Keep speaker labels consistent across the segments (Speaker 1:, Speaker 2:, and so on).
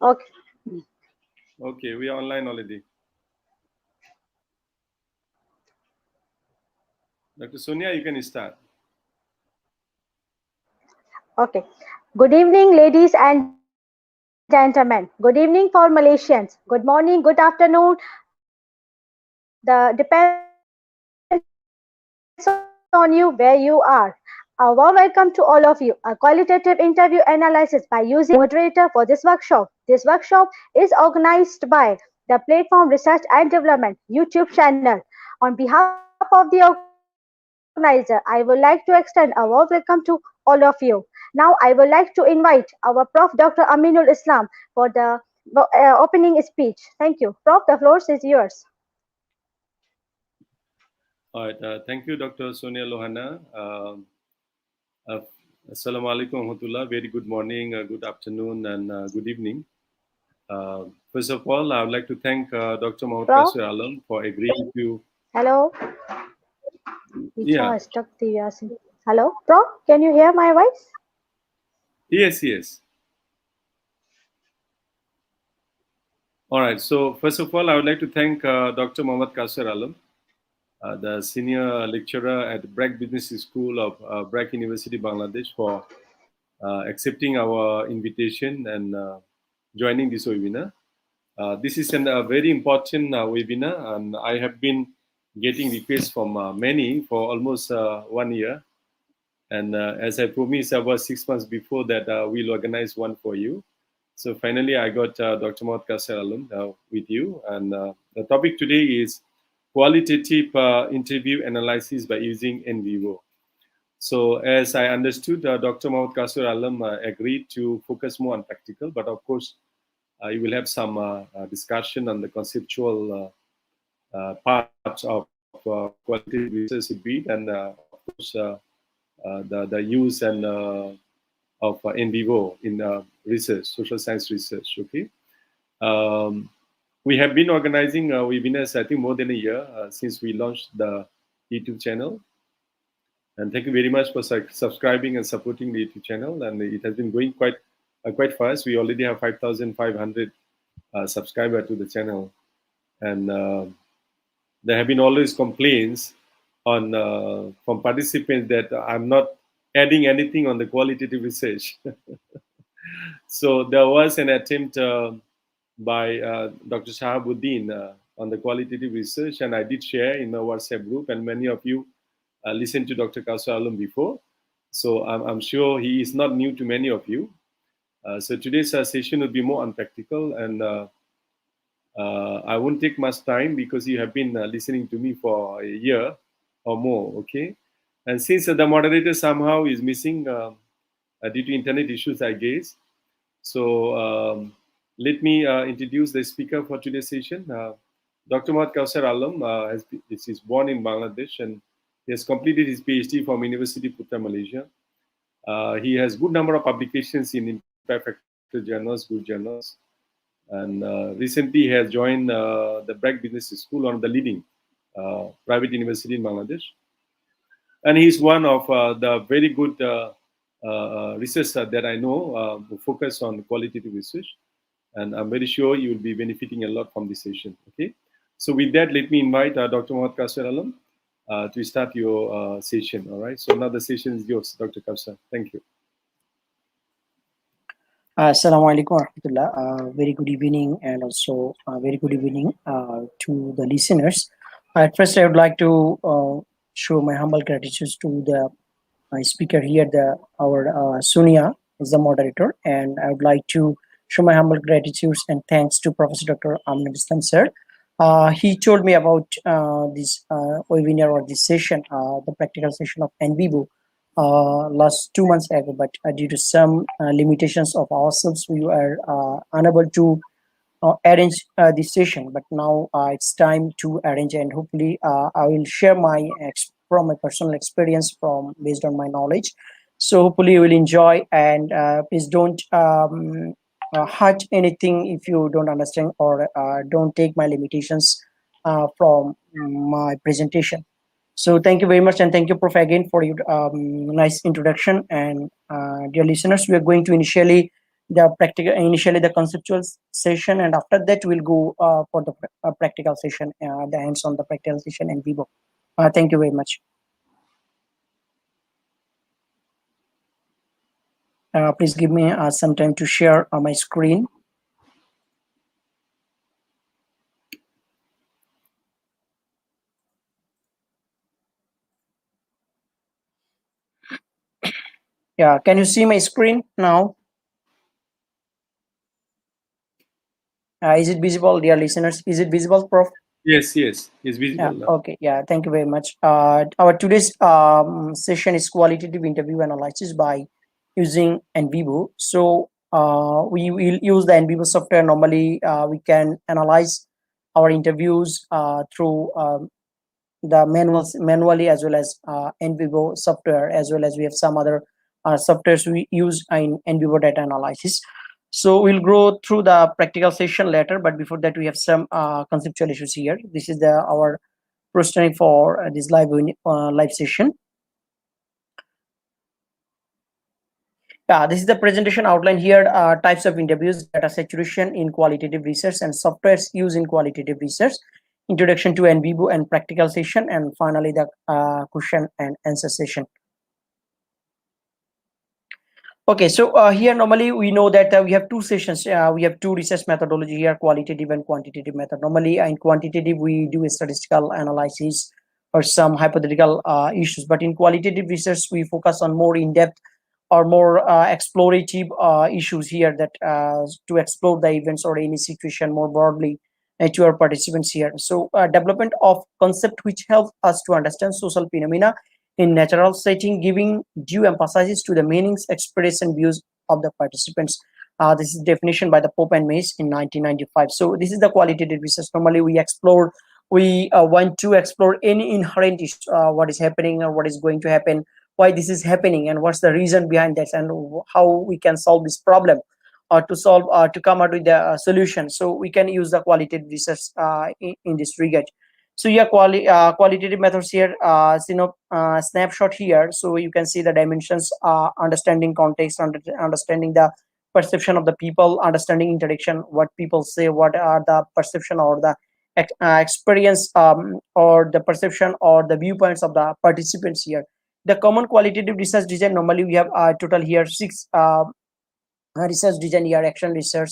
Speaker 1: Okay.
Speaker 2: Okay, we are online already. Dr. Sonia, you can start.
Speaker 1: Okay. Good evening, ladies and gentlemen. Good evening for Malaysians. Good morning, good afternoon. Depends on you where you are. A warm welcome to all of you. A qualitative interview analysis by using moderator for this workshop. This workshop is organized by the Platform Research and Development YouTube channel. On behalf of the organizer, I would like to extend a warm welcome to all of you. Now, I would like to invite our Prof. Dr. Aminul Islam for the opening speech. Thank you. Prof, the floor is yours.
Speaker 2: All right, thank you, Dr. Sonia Lohana. Uh, Assalamu alaikum warahmatullah. Very good morning, good afternoon, and good evening. First of all, I would like to thank Dr. Mohammad
Speaker 1: Prof,
Speaker 2: Kasir Alam for agreeing to.
Speaker 1: hello.
Speaker 2: Yeah,
Speaker 1: Hello, Prof, can you hear my voice?
Speaker 2: yes, yes. All right, so first of all, I would like to thank Dr. Mohammad Kasir Alam, the senior lecturer at Bragg Business School of Bragg University, Bangladesh, for accepting our invitation and joining this webinar. This is a very important webinar, and I have been getting requests from many for almost 1 year. And as I promised about 6 months before that, we'll organize one for you. So finally, I got Dr. Mohd Kasir Alam with you. And the topic today is qualitative interview analysis by using NVivo. So as I understood, Dr. Mohd Kasir Alam agreed to focus more on practical, but of course, you will have some discussion on the conceptual parts of qualitative research a bit, and of course, the use and of NVivo in research, social science research. Okay, we have been organizing webinars, I think, more than a year since we launched the YouTube channel. And thank you very much for subscribing and supporting the YouTube channel. And it has been going quite fast. We already have 5,500 subscribers to the channel, and there have been always complaints on from participants that I'm not adding anything on the qualitative research. So there was an attempt by Dr. Shahabuddin on the qualitative research, and I did share in my WhatsApp group, and many of you listened to Dr. Kasir Alam before. So I'm sure he is not new to many of you. So today's session will be more unpractical, and I won't take much time because you have been listening to me for a year or more, okay? And since the moderator somehow is missing due to internet issues, I guess, so let me introduce the speaker for today's session. Dr. Mohd Kasir Alam is born in Bangladesh, and he has completed his PhD from University Putra, Malaysia. He has good number of publications in impact factor journals, good journals, and recently he has joined the Bragg Business School, one of the leading private university in Bangladesh. And he's one of the very good researchers that I know who focus on qualitative research. And I'm very sure you will be benefiting a lot from this session. Okay. So with that, let me invite Dr. Mohd Kasir Alam to start your session. All right. So now the session is yours, Dr. Kasir. Thank you.
Speaker 3: Assalamu alaikum warahmatullah. Very good evening, and also very good evening to the listeners. At first, I would like to show my humble gratitude to the speaker here, our Sonia is the moderator, and I would like to show my humble gratitude and thanks to Professor Dr. Aminul Islam sir. He told me about this webinar or this session, the practical session of NVivo, last 2 months ago, but due to some limitations of ourselves, we were unable to arrange this session. But now it's time to arrange, and hopefully I will share from my personal experience based on my knowledge. So hopefully you will enjoy, and please don't hurt anything if you don't understand, or don't take my limitations from my presentation. So thank you very much, and thank you, Prof, again for your nice introduction. And dear listeners, we are going to initially the practical, initially the conceptual session, and after that we'll go for the practical session, the hands on the practical session in vivo. Thank you very much. Please give me some time to share my screen. Yeah, can you see my screen now? Is it visible, dear listeners? Is it visible, Prof?
Speaker 2: Yes, yes, it's
Speaker 3: Yeah,
Speaker 2: visible now.
Speaker 3: okay. Yeah, thank you very much. Our today's session is qualitative interview analysis by using NVivo. So we will use the NVivo software. Normally, we can analyze our interviews through the manually, as well as NVivo software, as well as we have some other softwares we use in NVivo data analysis. So we'll go through the practical session later, but before that we have some conceptual issues here. This is the our roster for this live session. This is the presentation outline here. Types of interviews, data saturation in qualitative research, and softwares used in qualitative research. Introduction to NVivo and practical session, and finally the question and answer session. Okay, so here normally we know that we have two sessions. We have two research methodology here, qualitative and quantitative method. Normally in quantitative we do a statistical analysis or some hypothetical issues, but in qualitative research we focus on more in-depth or more explorative issues here, that to explore the events or any situation more broadly to our participants here. So development of concept which help us to understand social phenomena in natural setting, giving due emphasis to the meanings, expression, views of the participants. This is definition by the Pope and Mace in 1995. So this is the qualitative research. Normally we want to explore any inherent issue, what is happening or what is going to happen, why this is happening, and what's the reason behind that, and how we can solve this problem, or to come out with the solution. So we can use the qualitative research in this regard. So yeah, qualitative methods here, snapshot here. So you can see the dimensions, understanding context, understanding the perception of the people, understanding interaction, what people say, what are the perception or the experience, or the perception or the viewpoints of the participants here. The common qualitative research design, normally we have total here six research design here: action research,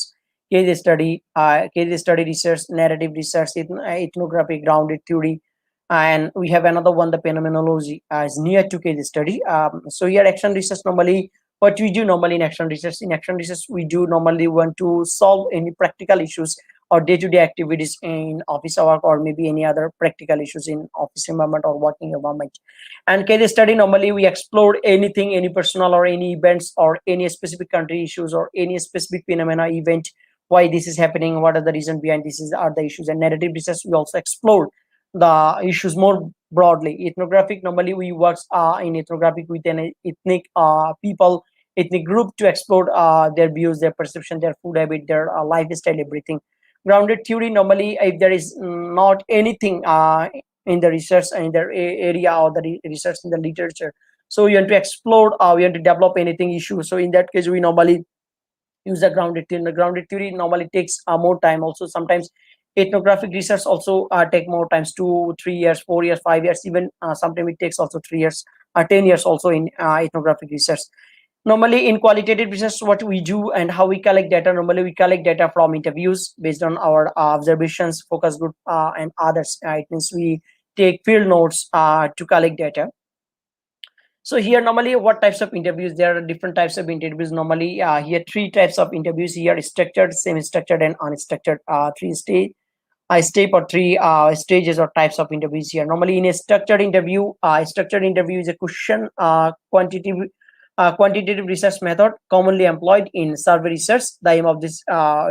Speaker 3: case study research, narrative research, ethnography, grounded theory, and we have another one, the phenomenology, as near to case study. So here action research, normally what we do normally in action research, we do normally want to solve any practical issues or day-to-day activities in office work, or maybe any other practical issues in office environment or working environment. And case study, normally we explore anything, any personal or any events or any specific country issues or any specific phenomena event, why this is happening, what are the reason behind this is are the issues. And narrative research, we also explore the issues more broadly. Ethnographic, normally we work in ethnographic with an ethnic people, ethnic group, to explore their views, their perception, their food habit, their lifestyle, everything. Grounded theory, normally if there is not anything in the research in the area, or the research in the literature, so you want to explore, we want to develop anything issue, so in that case we normally use the grounded theory. The grounded theory normally takes more time also. Sometimes ethnographic research also take more times, 2 3 years, 4 years, 5 years, even sometimes it takes also 3 years, 10 years also in ethnographic research. Normally in qualitative research, what we do and how we collect data, normally we collect data from interviews based on our observations, focus group, and others. It means we take field notes to collect data. So here normally what types of interviews, there are different types of interviews. Normally here three types of interviews here: structured, semi-structured, and unstructured. Step or three stages or types of interviews here. Normally in a structured interview is a question quantitative research method commonly employed in survey research. The aim of this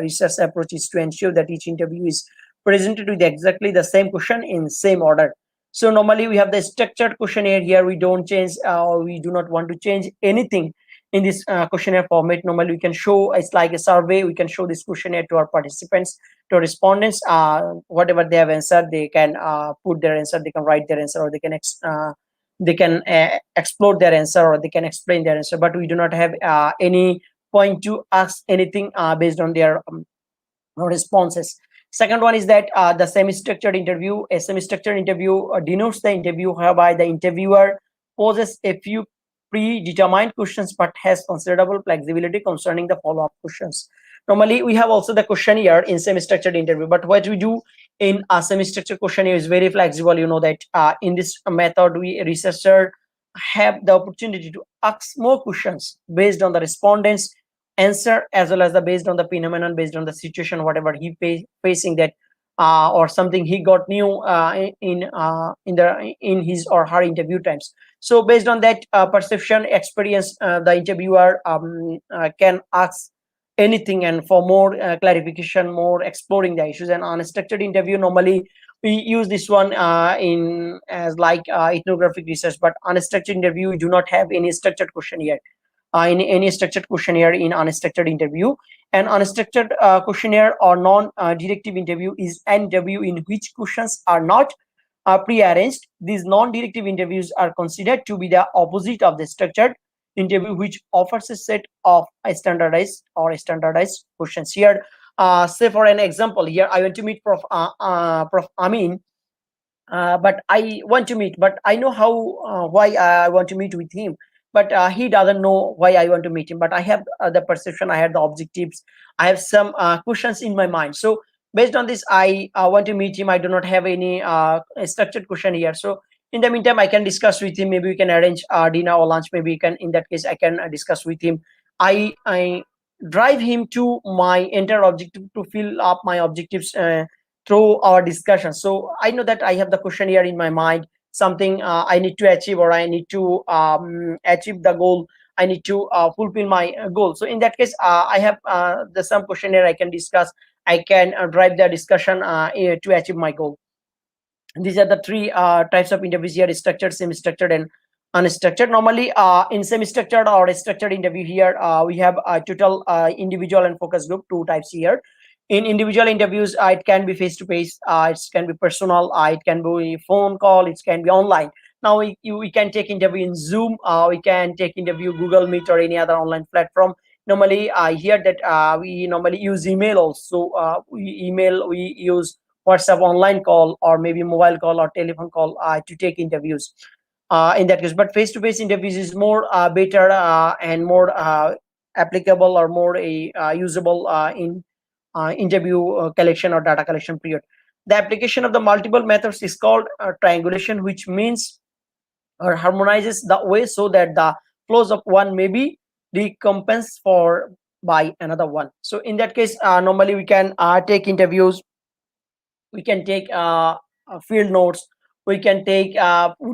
Speaker 3: research approach is to ensure that each interview is presented with exactly the same question in same order. So normally we have the structured questionnaire here. We don't change, or we do not want to change anything in this questionnaire format. Normally we can show, it's like a survey, we can show this questionnaire to our participants, to respondents. Whatever they have answered, they can put their answer, they can write their answer, or they can explore their answer, or they can explain their answer. But we do not have any going to ask anything based on their responses. Second one is that the semi-structured interview. A semi-structured interview denotes the interview whereby the interviewer poses a few predetermined questions but has considerable flexibility concerning the follow-up questions. Normally, we have also the questionnaire in semi-structured interview, but what we do in a semi-structured questionnaire is very flexible. You know that in this method, we researcher have the opportunity to ask more questions based on the respondents answer, as well as the based on the phenomenon, based on the situation, whatever he facing that or something he got new in his or her interview times. So based on that perception experience, the interviewer can ask anything, and for more clarification, more exploring the issues. And unstructured interview, normally we use this one in as like ethnographic research, but unstructured interview we do not have any structured question yet in any structured questionnaire in unstructured interview. An unstructured questionnaire or non-directive interview is an interview in which questions are not pre-arranged. These non-directive interviews are considered to be the opposite of the structured interview, which offers a set of standardized questions. Here, say for an example, here I want to meet Prof. Amin, but I want to meet, but I know how why I want to meet with him, but he doesn't know why I want to meet him. But I have the perception, I have the objectives, I have some questions in my mind. So based on this, I want to meet him. I do not have any structured question here. So in the meantime, I can discuss with him. Maybe we can arrange dinner or lunch. Maybe we can. In that case, I can discuss with him. I drive him to my entire objective to fill up my objectives. Through our discussion, so I know that I have the questionnaire in my mind, something I need to achieve, or I need to achieve the goal, I need to fulfill my goal. So in that case, I have the some questionnaire I can discuss, I can drive the discussion to achieve my goal. These are the three types of interviews here: structured, semi-structured, and unstructured. Normally in semi-structured or structured interview, here we have a total individual and focus group, two types here. In individual interviews, it can be face to face, it can be personal, it can be phone call, it can be online. Now we can take interview in Zoom, we can take interview Google Meet or any other online platform. Normally I hear that we normally use email also. We use WhatsApp online call, or maybe mobile call or telephone call to take interviews in that case. But face to face interviews is more better and more applicable, or more usable in interview collection or data collection period. The application of the multiple methods is called triangulation, which means or harmonizes the way so that the flows of one may be recompensed for by another one. So in that case, normally we can take interviews, we can take field notes, we can take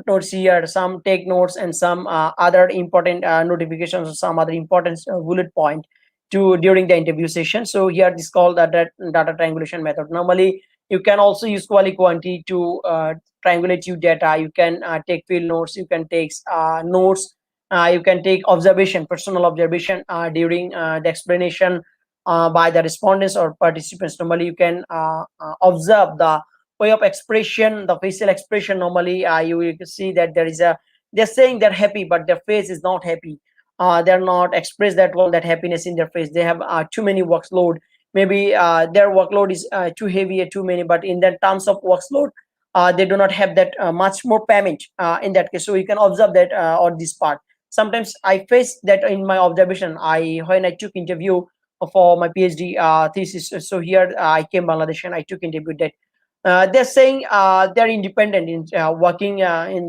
Speaker 3: notes here, some take notes, and some other important notifications, or some other important bullet point to during the interview session. So here this is called the data triangulation method. Normally you can also use quality to triangulate your data. You can take field notes, you can take notes, you can take observation, personal observation during the explanation by the respondents or participants. Normally you can observe the way of expression, the facial expression. Normally you will see that they're saying they're happy, but their face is not happy. They're not express that one, that happiness in their face. They have too many workload. Maybe their workload is too heavy or too many, but in that terms of workload, they do not have that much more payment in that case. So you can observe that on this part. Sometimes I face that in my observation. When I took interview for my PhD thesis. So here I came Bangladesh and I took interview that they're saying they're independent in working,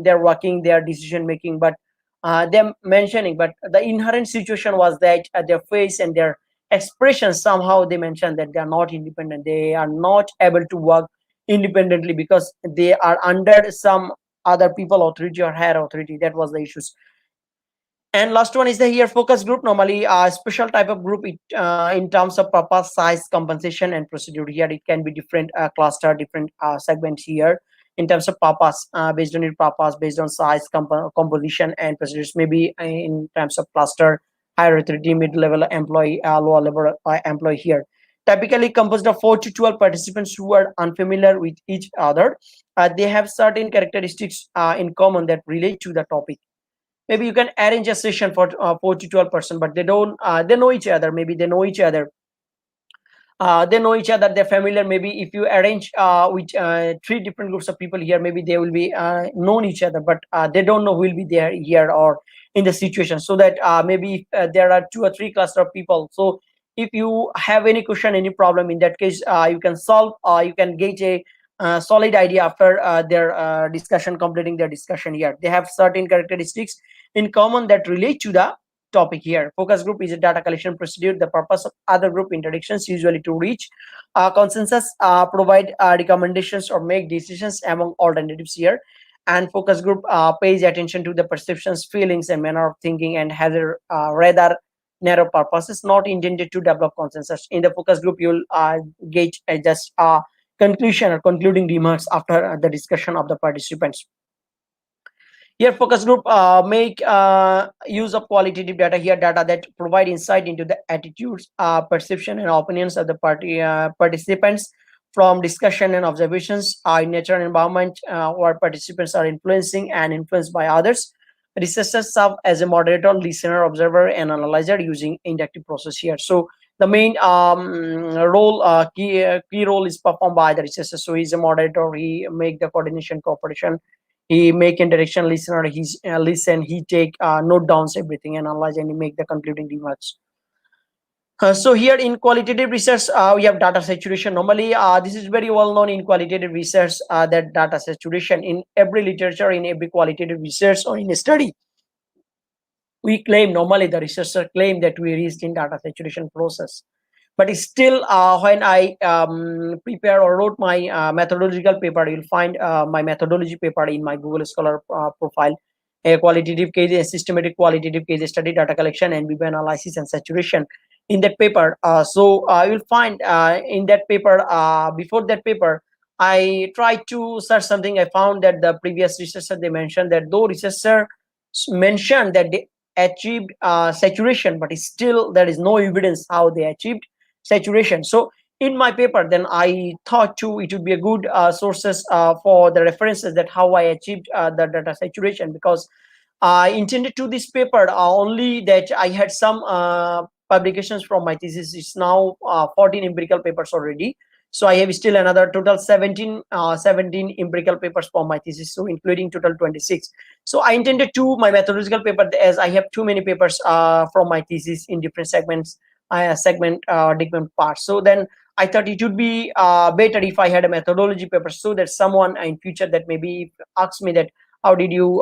Speaker 3: their decision making, but they're mentioning, but the inherent situation was that their face and their expressions, somehow they mentioned that they are not independent, they are not able to work independently because they are under some other people authority or higher authority. That was the issues. And last one is the here focus group. Normally a special type of group in terms of purpose, size, compensation, and procedure. Here it can be different cluster, different segments here in terms of purpose, based on your purpose, based on size, composition, and procedures. Maybe in terms of cluster, higher authority, mid-level employee, lower level employee here. Typically composed of 4 to 12 participants who are unfamiliar with each other. They have certain characteristics in common that relate to the topic. maybe you can arrange a session for 4 to 12 person, but they don't they know each other, maybe they know each other, they know each other, they're familiar. Maybe if you arrange with three different groups of people here, maybe they will be known each other, but they don't know who will be there here or in the situation. So that maybe if, there are two or three cluster of people, so if you have any question, any problem, in that case you can solve, you can gauge a solid idea after their discussion, completing their discussion here. They have certain characteristics in common that relate to the topic here. Focus group is a data collection procedure. The purpose of other group interactions usually to reach consensus, provide recommendations, or make decisions among alternatives here. And focus group pays attention to the perceptions, feelings, and manner of thinking, and has a rather narrow purpose. It's not intended to develop consensus. In the focus group, you'll gauge just conclusion or concluding remarks after the discussion of the participants. Here, focus group make use of qualitative data here, data that provide insight into the attitudes, perception, and opinions of the participants from discussion and observations in natural environment where participants are influencing and influenced by others. Researchers serve as a moderator, listener, observer, and analyzer using inductive process here. So the main role, key role is performed by the researcher. So he's a moderator. He make the coordination, cooperation, he make interaction, listener, he's listen, he take note downs everything, and analyze, and he make the concluding remarks. So here in qualitative research, we have data saturation. Normally, this is very well known in qualitative research, that data saturation in every literature, in every qualitative research or in a study, we claim, normally the researcher claim that we reached in data saturation process. But still, when I prepare or wrote my methodological paper, you'll find my methodology paper in my Google Scholar profile, a qualitative case, a systematic qualitative case study, data collection, and NBB analysis and saturation. In that paper, so you'll find in that paper, before that paper, I tried to search something. I found that the previous researcher, they mentioned that though researcher mentioned that they achieved saturation, but still there is no evidence how they achieved saturation. So in my paper, then I thought too it would be a good sources for the references that how I achieved the data saturation, because I intended to this paper only that I had some publications from my thesis. It's now 14 empirical papers already. So I have still another total 17 empirical papers for my thesis, so including total 26. So I intended to my methodological paper, as I have too many papers from my thesis in different segments, different parts. So then I thought it would be better if I had a methodology paper, so that someone in future that maybe asks me that how did you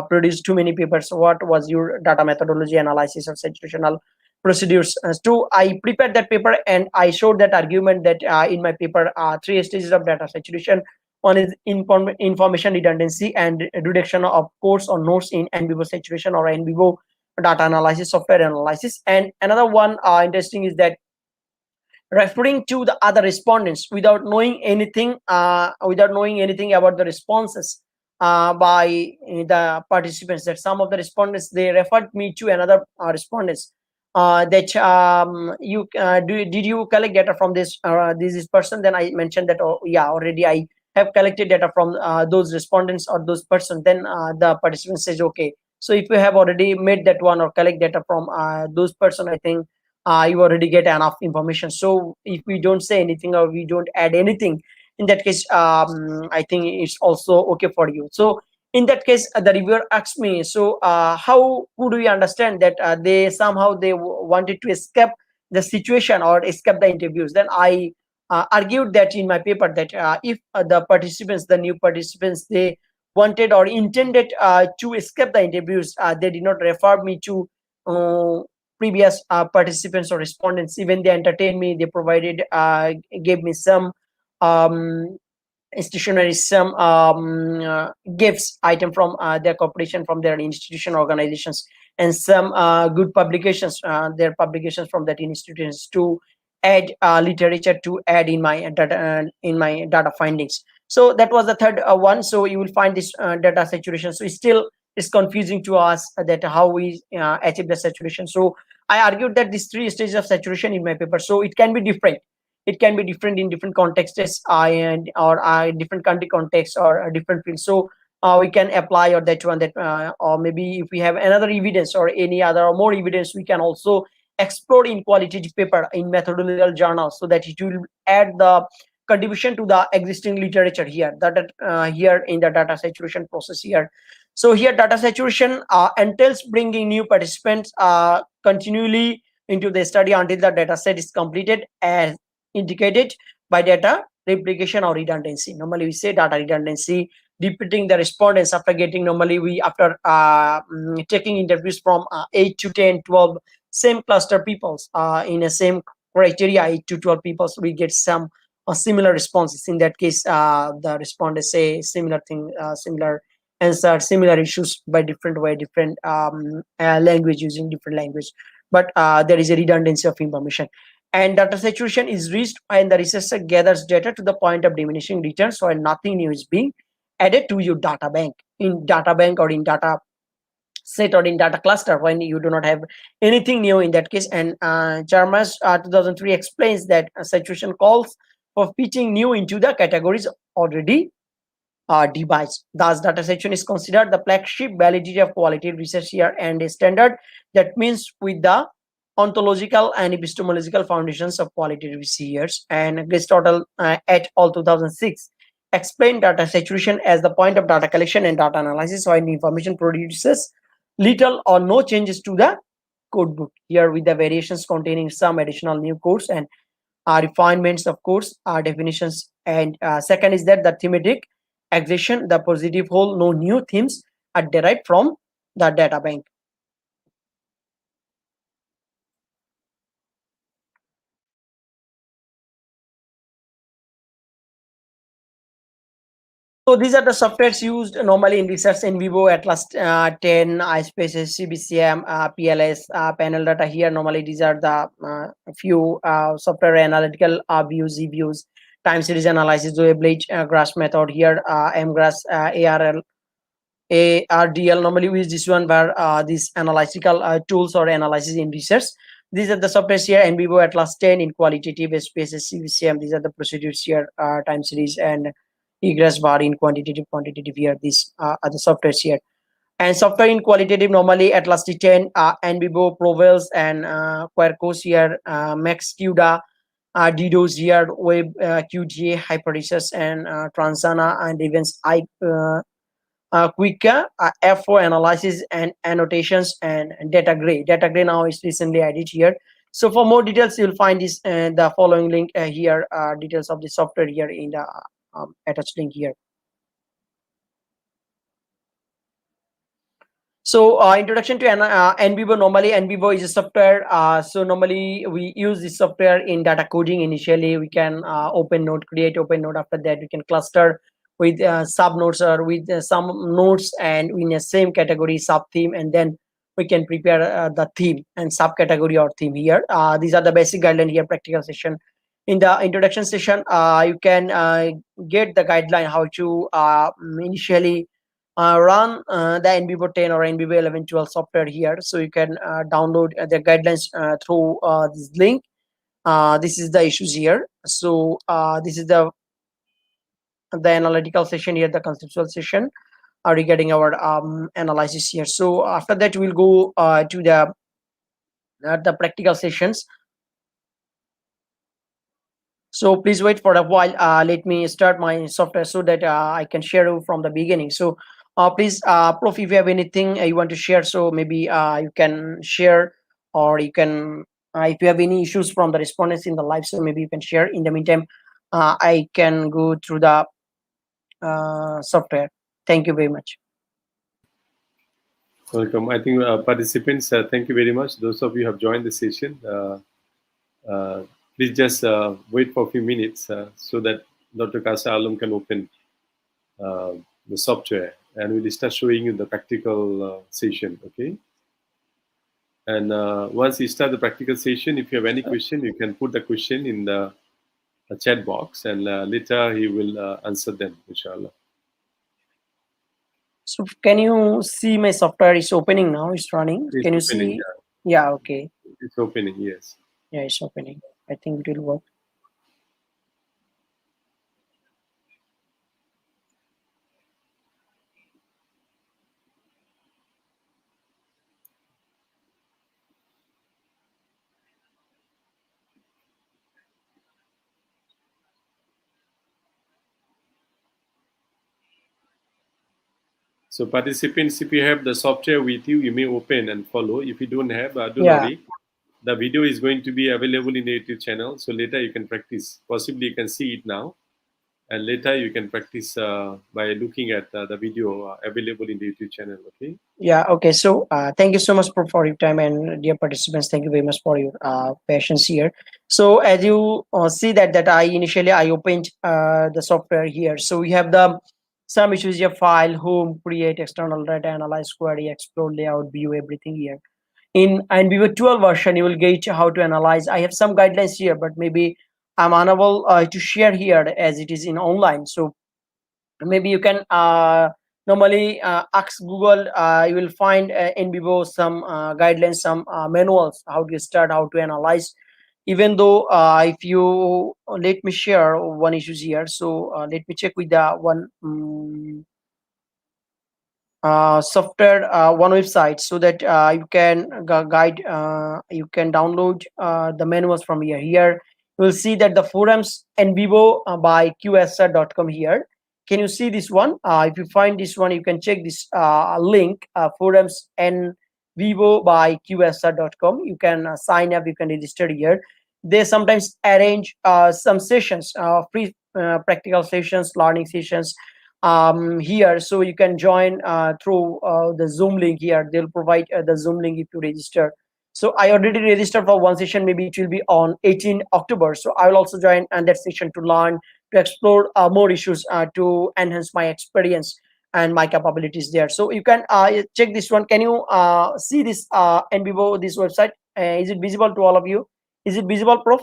Speaker 3: produce too many papers, what was your data methodology, analysis, or situational procedures. So I prepared that paper, and I showed that argument that in my paper, three stages of data saturation. One is information redundancy and reduction of course or nodes in n vivo saturation or n vivo data analysis, software analysis. And another one interesting is that referring to the other respondents without knowing anything, about the responses by the participants, that some of the respondents, they referred me to another respondents, that did you collect data from this person? Then I mentioned that, oh yeah, already I have collected data from those respondents or those person. Then the participant says, okay, so if you have already made that one or collect data from those person, I think you already get enough information. So if we don't say anything or we don't add anything, in that case, I think it's also okay for you. So in that case, the reviewer asked me, so how could we understand that they somehow they wanted to escape the situation or escape the interviews? Then I argued that in my paper that if the new participants, they wanted or intended to escape the interviews, they did not refer me to uh, previous participants or respondents. Even they entertained me, they provided gave me some um, stationery, some gifts item from their corporation, from their institution organizations, and some good publications, their publications from that institutions, to add literature to add in my data findings. So that was the third one. So you will find this data saturation. So still it's confusing to us that how we achieve the saturation. So I argued that these three stages of saturation in my paper, so it can be different, in different contexts, and or different country context or different fields. So we can apply, or that one, that or maybe if we have another evidence or any other or more evidence, we can also explore in qualitative paper in methodological journals, so that it will add the contribution to the existing literature here, that here in the data saturation process here. So here data saturation entails bringing new participants continually into the study until the data set is completed as indicated by data replication or redundancy. Normally we say data redundancy, repeating the respondents after getting, normally we after taking interviews from 8 to 10, 12 same cluster peoples in a same criteria, 8 to 12 peoples, we get some similar responses. In that case, the respondents say similar thing, similar answer, similar issues by different way, different language, using different language, but there is a redundancy of information. And data saturation is reached when the researcher gathers data to the point of diminishing returns, while nothing new is being added to your data bank, in data bank or in data set or in data cluster, when you do not have anything new in that case. And Chalmers 2003 explains that saturation calls for fitting new into the categories already device. Thus, data section is considered the flagship validity of qualitative research here, and a standard that means with the ontological and epistemological foundations of qualitative research. And Aristotle et al. 2006 explained data saturation as the point of data collection and data analysis when information produces little or no changes to the code book. Here, with the variations containing some additional new codes and refinements of course definitions. And second is that the thematic accession, the positive whole, no new themes are derived from the data bank. So these are the softwares used normally in research in vivo: Atlas 10, iSpaces, CBCM, PLS, panel data. Here normally these are the few software analytical views, views, time series analysis, Weblage, grass method. Here mgrass, ARL, ARDL. Normally we use this one where these analytical tools or analysis in research. These are the softwares here: NVivo, Atlas 10 in qualitative spaces, CVCM. These are the procedures here, time series, and egress bar in quantitative here. These are the softwares here. And software in qualitative, normally Atlas 10, NVivo, Provels, and Quarkus here, Max QDA, DDoS here, Web QGA, Hyperresearch, and Transana, and even quicker F4 analysis and annotations, and data gray. Data gray now is recently added here. So for more details, you'll find this the following link here, details of the software here in the attached link here. So introduction to NVivo. Normally NVivo is a software. So normally we use this software in data coding. Initially we can open node, create open node. After that we can cluster with sub nodes or with some nodes and in the same category sub theme, and then we can prepare the theme and subcategory or theme here. These are the basic guideline here, practical session. In the introduction session, you can get the guideline how to initially run the NVivo 10 or NVivo 11, 12 software here. So you can download the guidelines through this link. This is the issues here. So this is the analytical session here, the conceptual session regarding our analysis here. So after that we'll go to the practical sessions. So please wait for a while. Let me start my software so that I can share you from the beginning. So please, Prof, if you have anything you want to share, so maybe you can share, or you can, if you have any issues from the respondents in the live, so maybe you can share. In the meantime, I can go through the software. Thank you very much.
Speaker 2: Welcome. I think participants, thank you very much. Those of you who have joined the session, please just wait for a few minutes so that Dr. Kasa Alam can open the software, and we'll start showing you the practical session, okay? And once you start the practical session, if you have any question, you can put the question in the chat box, and later he will answer them, inshallah.
Speaker 3: So can you see my software is opening now? It's running.
Speaker 2: It's
Speaker 3: Can you
Speaker 2: opening,
Speaker 3: see? Yeah, okay.
Speaker 2: It's opening, yes.
Speaker 3: Yeah, it's opening. I think it will work.
Speaker 2: So participants, if you have the software with you, you may open and follow. If you don't have, don't
Speaker 3: Yeah.
Speaker 2: worry. The video is going to be available in the YouTube channel. So later you can practice. Possibly you can see it now, and later you can practice by looking at the video available in the YouTube channel. Okay.
Speaker 3: Yeah, okay. So thank you so much for your time, and dear participants, thank you very much for your patience here. So as you see that I initially I opened the software here. So we have the some issues here: file, home, create, external data, analyze, query, explore, layout, view, everything here. In and Vivo 12 version, you will get how to analyze. I have some guidelines here, but maybe I'm unable to share here as it is in online. So maybe you can normally ask Google. You will find in Vivo some guidelines, some manuals how to start, how to analyze. Even though if you let me share one issues here. So let me check with the one software, one website, so that you can guide, you can download the manuals from here. You will see that the forums and vivo by qsr.com here. Can you see this one? If you find this one, you can check this link, forums and vivo by qsr.com. You can sign up, you can register here. They sometimes arrange some sessions, free practical sessions, learning sessions here, so you can join through the Zoom link here. They'll provide the Zoom link if you register. So I already registered for one session. Maybe it will be on 18 October. So I will also join that session to learn, to explore more issues, to enhance my experience and my capabilities there. So you can check this one. Can you see this NBivo, this website? Is it visible to all of you? Is it visible, Prof?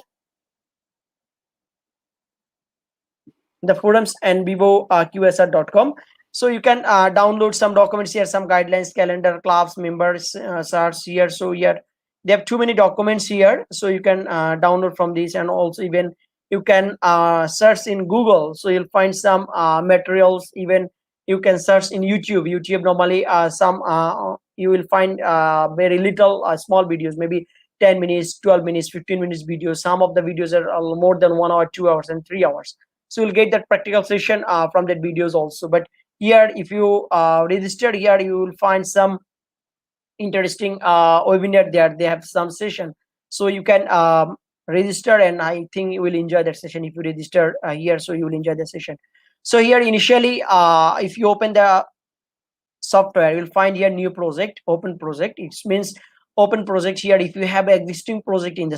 Speaker 3: The forums and vivo qsr.com. So you can download some documents here, some guidelines, calendar, clubs, members, search here. So here they have too many documents here, so you can download from these. And also even you can search in Google, so you'll find some materials. Even you can search in YouTube normally some you will find very little small videos, maybe 10 minutes, 12 minutes, 15 minutes videos. Some of the videos are more than 1 hour, 2 hours, and 3 hours. So you'll get that practical session from that videos also. But here, if you register here, you will find some interesting webinar there. They have some session, so you can register, and I think you will enjoy that session if you register here. So you will enjoy the session. So here initially, if you open the software, you'll find here new project, open project. It means open project here. If you have an existing project in the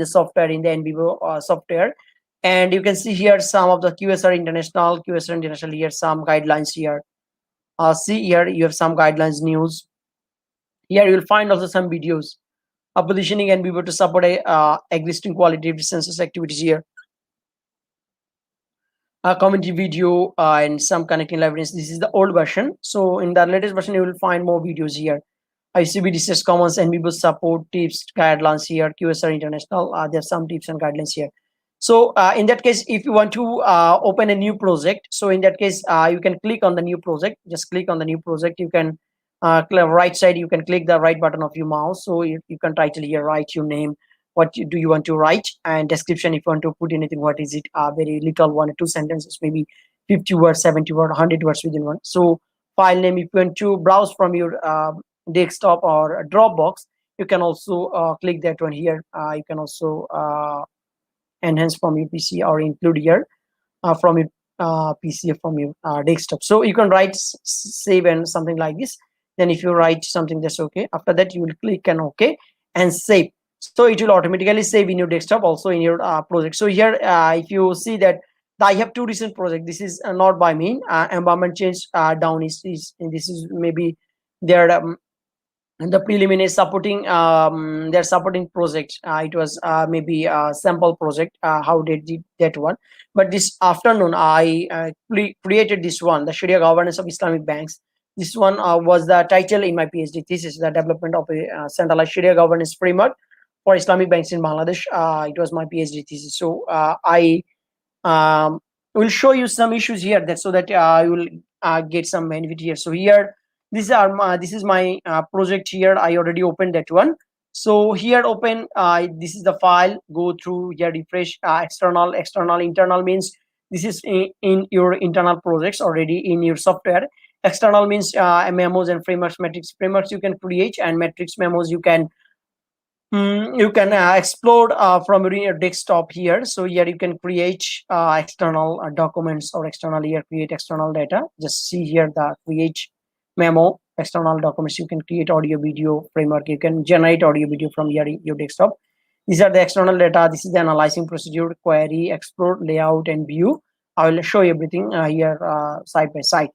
Speaker 3: software, in the NBivo software, and you can see here some of the QSR International here, some guidelines here. See here, you have some guidelines news. Here you will find also some videos. Positioning NBivo to support a existing qualitative census activities here. A community video and some connecting libraries. This is the old version. So in the latest version, you will find more videos here. ICB Research Commons and NBivo support tips, guidelines here. QSR International, there's some tips and guidelines here. So in that case, if you want to open a new project, so in that case, you can click on the new project. Just click on the new project. You can right side, you can click the right button of your mouse. So you can title here, write your name, what do you want to write, and description if you want to put anything. What is it? Very little, 1 or 2 sentences, maybe 50 words, 70 words, 100 words within one. So file name, if you want to browse from your desktop or Dropbox, you can also click that one here. You can also enhance from your PC or include here from your PC, from your desktop. So you can write save and something like this. Then if you write something, that's okay. After that, you will click on OK and save. So it will automatically save in your desktop, also in your project. So here, if you see that I have two recent projects. This is not by me. Environment change down is this is maybe their and the preliminary supporting their supporting project. It was maybe a sample project. How did that one? But this afternoon, I created this one, the Sharia governance of Islamic banks. This one was the title in my PhD thesis, the development of a centralized Sharia governance framework for Islamic banks in Bangladesh. It was my PhD thesis. So I will show you some issues here, that so that you will get some benefit here. So here, this is my project here. I already opened that one. So here, open, this is the file. Go through here, refresh. External, internal means this is in your internal projects already in your software. External means memos and frameworks. Metrics frameworks you can create, and metrics memos you can explore from your desktop here. So here you can create external documents, or external here create external data. Just see here the create memo external documents. You can create audio video framework. You can generate audio video from your desktop. These are the external data. This is the analyzing procedure, query, explore, layout, and view. I will show you everything here side by side.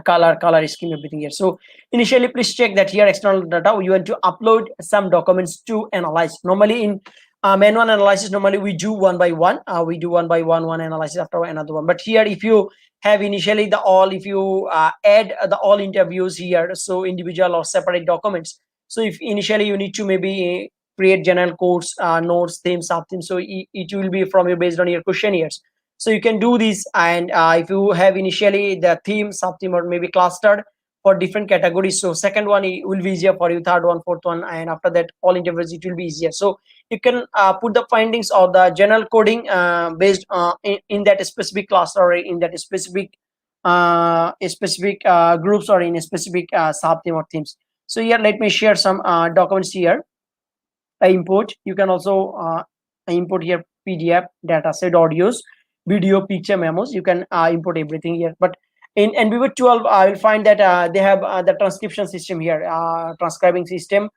Speaker 3: Color scheme, everything here. So initially please check that here external data you want to upload some documents to analyze. Normally in manual analysis, normally we do one by one, one analysis after another one. But here if you have initially the all, if you add the all interviews here, so individual or separate documents. So if initially you need to maybe create general codes, notes, themes, sub themes, so it will be from you based on your questionnaires. So you can do this, and if you have initially the theme, sub theme, or maybe clustered for different categories, so second one it will be easier for you, third one, fourth one, and after that all interviews it will be easier. So you can put the findings of the general coding based in that specific cluster, or in that specific groups, or in a specific sub theme or themes. So here let me share some documents here. Import, you can also import here PDF dataset, audios, video, picture, memos. You can import everything here. But in NBV 12 I will find that they have the transcription system here, transcribing system.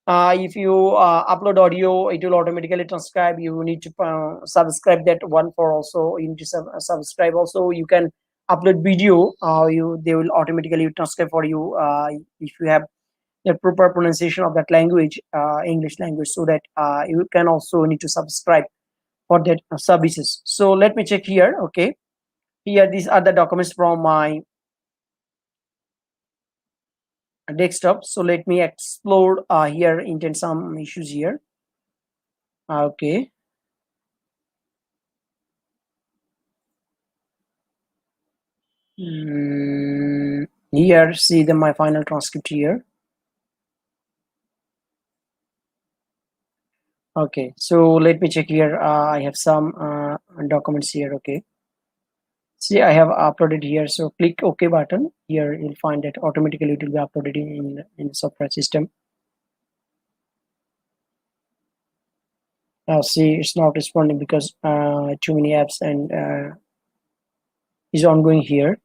Speaker 3: If you upload audio, it will automatically transcribe. You need to subscribe that one for also. You need to subscribe also. You can upload video, they will automatically transcribe for you if you have the proper pronunciation of that language, English language, so that you can also need to subscribe for that services. So let me check here. Okay, here these are the documents from my desktop. So let me explore here, intend some issues here. Okay. Here, see my final transcript here. Okay, so let me check here. I have some documents here. Okay, see I have uploaded here. So click OK button. Here you'll find that automatically it will be uploaded in software system. See, it's not responding because too many apps and is ongoing here.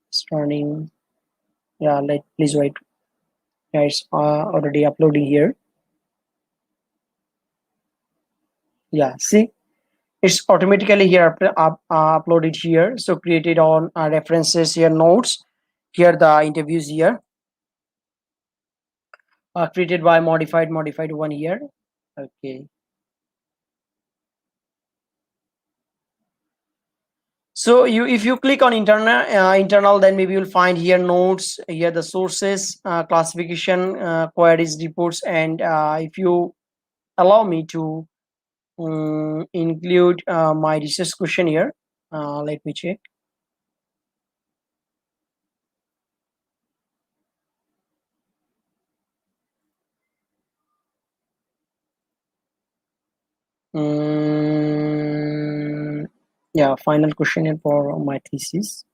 Speaker 3: It's running. Yeah, please wait. Yeah, it's already uploading here. Yeah, see, it's automatically here uploaded here. So created on references here, notes here, the interviews here, created by modified one here. Okay, so if you click on internal, then maybe you'll find here notes here, the sources, classification, queries, reports, and if you allow me to include my research question here, let me check. Yeah, final questionnaire for my thesis.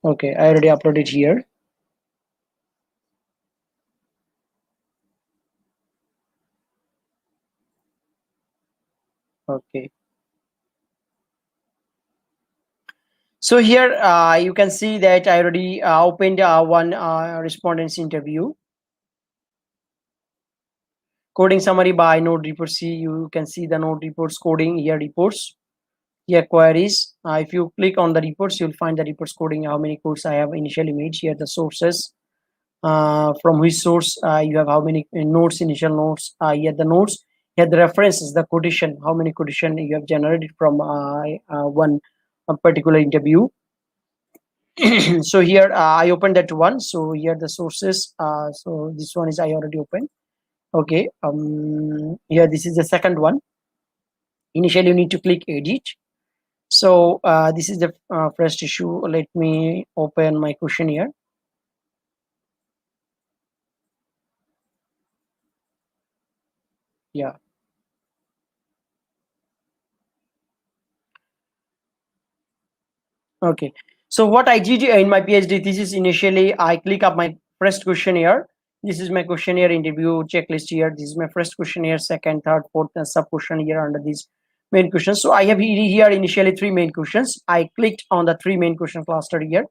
Speaker 3: Okay, I already uploaded here. Okay, so here you can see that I already opened one respondents interview. Coding summary by node reports. See, you can see the node reports coding here, reports here, queries. If you click on the reports, you'll find the reports coding, how many codes I have initially made. Here the sources, from which source you have how many nodes, initial nodes. Here the nodes, here the references, the quotation, how many quotation you have generated from one particular interview. So here I opened that one. So here the sources. So this one is I already opened. Okay, here this is the second one. Initially you need to click edit. So this is the first issue. Let me open my questionnaire. Yeah, Okay. So what I did in my PhD thesis, initially I click up my first questionnaire. This is my questionnaire interview checklist here. This is my first questionnaire, second, third, fourth, and sub questionnaire under these main questions. So I have here initially three main questions. I clicked on the three main question cluster here.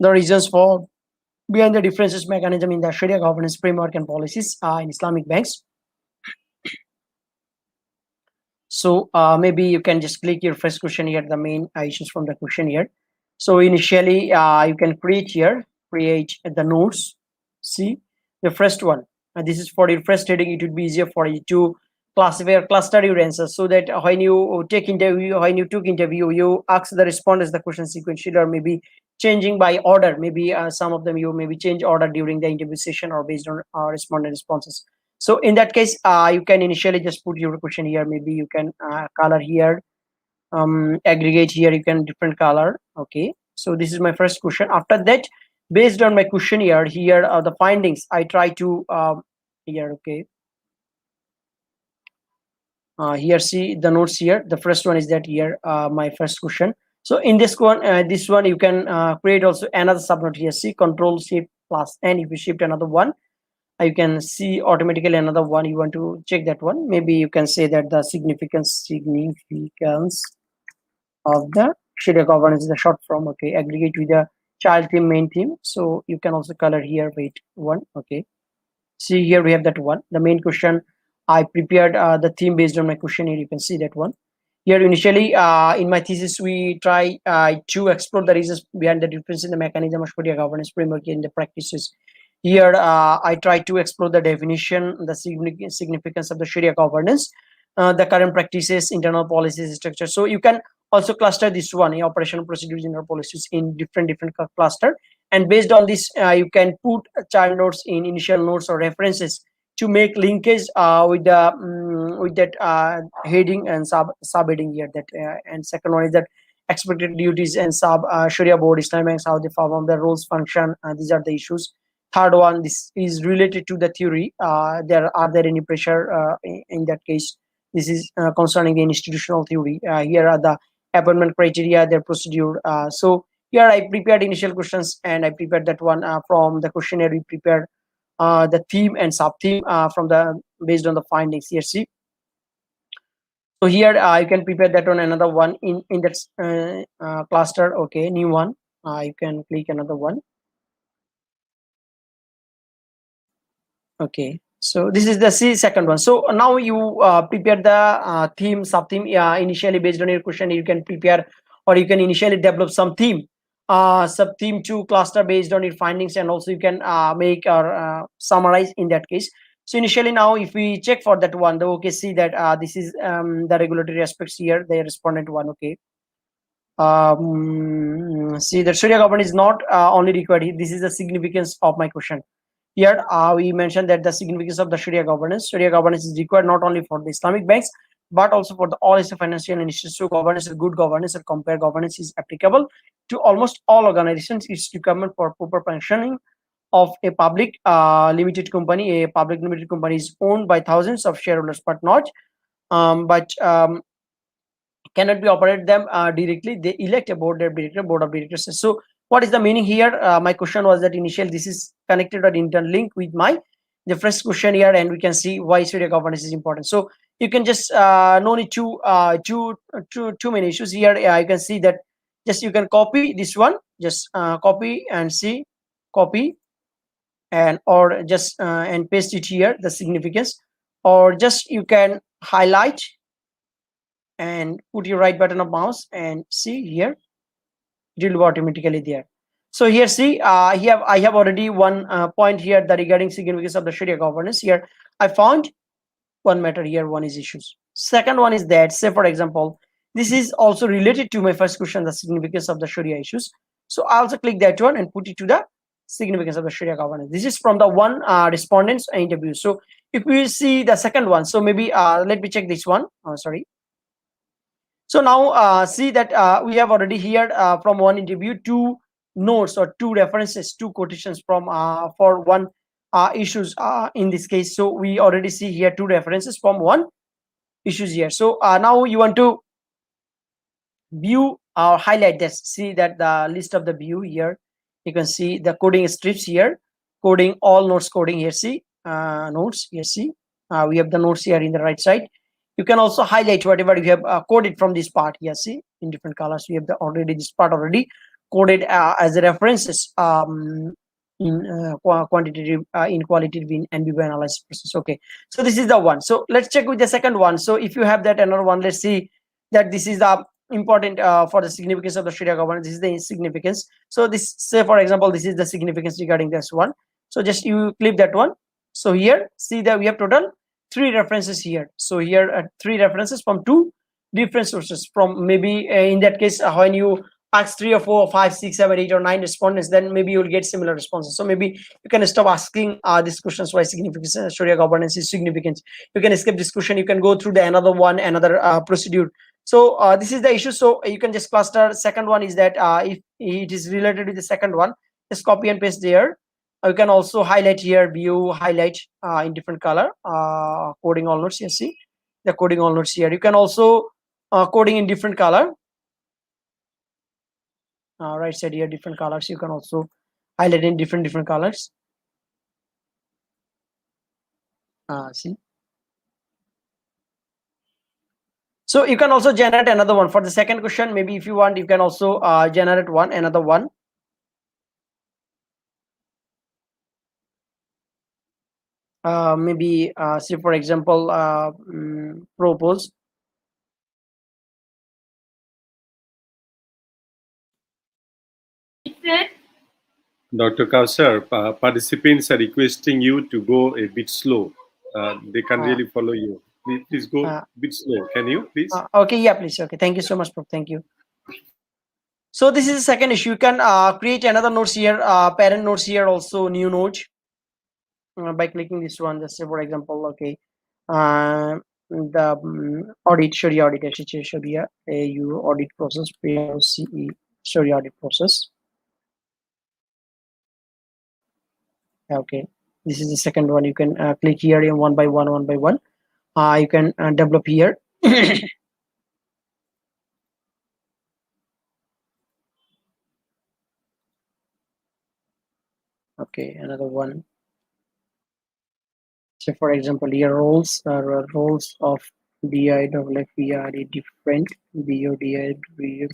Speaker 3: The reasons for behind the differences mechanism in the Sharia governance framework and policies in Islamic banks. So maybe you can just click your first question here, the main issues from the question here. So initially you can create the nodes. See the first one. And this is for your first heading. It would be easier for you to classify or cluster your answers so that when you took interview, you ask the respondents the question sequentially or maybe changing by order. Maybe some of them you maybe change order during the interview session or based on respondent responses. So in that case, you can initially just put your question here. Maybe you can color here, aggregate here. You can different color. Okay. So this is my first question. After that, based on my question here are the findings. I try to here. Okay. Here see the notes here. The first one is that here my first question. So in this one you can create also another subnote here. See control shift plus n. If you shift another one, you can see automatically another one. You want to check that one. Maybe you can say that the significance of the Sharia governance is the short form. Okay, aggregate with the child theme, main theme. So you can also color here. Wait, one. Okay, see here we have that one. The main question. I prepared the theme based on my question here. You can see that one. Here initially in my thesis we try to explore the reasons behind the difference in the mechanism of Sharia governance framework in the practices. Here I try to explore the definition, the significance of the Sharia governance, the current practices, internal policies, structure. So you can also cluster this one, operational procedures, internal policies in different cluster. And based on this, you can put child notes in initial notes or references to make linkage with that heading and subheading here. That and second one is that expected duties and sub Sharia board Islamic banks, how they perform their roles function. These are the issues. Third one, this is related to the theory. There any pressure in that case? This is concerning the institutional theory. Here are the appointment criteria, their procedure. So here I prepared initial questions and I prepared that one from the questionnaire. We prepared the theme and sub theme from the based on the findings here. See, so here you can prepare that on another one in that cluster. Okay, new one. You can click another one. Okay, so this is the second one. So now you prepare the theme, sub theme. Initially based on your question, you can prepare or you can initially develop some theme, sub theme to cluster based on your findings, and also you can make or summarize in that case. So initially now, if we check for that one, the okay, see that this is the regulatory aspects here. They responded one. Okay. See that Sharia government is not only required. This is the significance of my question. Here, we mentioned that the significance of the Sharia governance. Sharia governance is required not only for the Islamic banks, but also for the all financial institutions. So governance, good governance, or compare governance is applicable to almost all organizations. It's requirement for proper functioning of a public limited company. A public limited company is owned by thousands of shareholders, but not but cannot be operated them directly. They elect a board of directors. So what is the meaning here? My question was that initially this is connected or interlinked with my the first question here, and we can see why Sharia governance is important. So you can just no need to too many issues here. You can see that just you can copy this one, just copy and see, copy and or just and paste it here, the significance, or just you can highlight and put your right button of mouse and see here it will be automatically there. So here see I have already one point here that regarding significance of the Sharia governance. Here I found one matter here, one is issues. Second one is that, say for example, this is also related to my first question, the significance of the Sharia issues. So I also click that one and put it to the significance of the Sharia governance. This is from the one respondents interview. So if we see the second one, so maybe let me check this one. Sorry. So now see that we have already heard from one interview two notes or two references, two quotations from for one issues in this case. So we already see here two references from one issues here. So now you want to view highlight this. See that the list of the view here. You can see the coding strips here, coding all nodes coding here. See nodes here. See we have the nodes here in the right side. You can also highlight whatever you have coded from this part here. See in different colors. We have the already this part already coded as the references in quantitative in qualitative in NBB analysis process. Okay, so this is the one. So let's check with the second one. So if you have that another one, let's see that this is the important for the significance of the Sharia governance. This is the significance. So this, say for example, this is the significance regarding this one. So just you click that one. So here see that we have total 3 references here. So here 3 references from 2 different sources. From maybe in that case when you ask 3 or 4 or 5 6 7 8 or 9 respondents, then maybe you will get similar responses. So maybe you can stop asking these questions, why significance Sharia governance is significant. You can escape this question. You can go through the another one, another procedure. So this is the issue. So you can just cluster. Second one is that if it is related with the second one, just copy and paste there. You can also highlight here, view highlight in different color, coding all nodes. You see the coding all nodes here. You can also coding in different color. Right side here, different colors. You can also highlight in different colors. See. So you can also generate another one for the second question. Maybe if you want, you can also generate another one. Maybe say for example propose.
Speaker 2: Dr. Kausar, participants are requesting you to go a bit slow. They can't
Speaker 3: uh,
Speaker 2: really follow you. Please go
Speaker 3: uh,
Speaker 2: a bit slow. Can you, please?
Speaker 3: okay, yeah, please. Okay, thank you so much, Prof. Thank you. So this is the second issue. You can create another nodes here, parent nodes here, also new node by clicking this one. Just say for example, okay, the audit Sharia audit actually Sharia AU audit process POCE Sharia audit process. Okay, this is the second one. You can click here in one by one. You can develop here. Okay, another one. So for example, here roles of DIFF are different BODI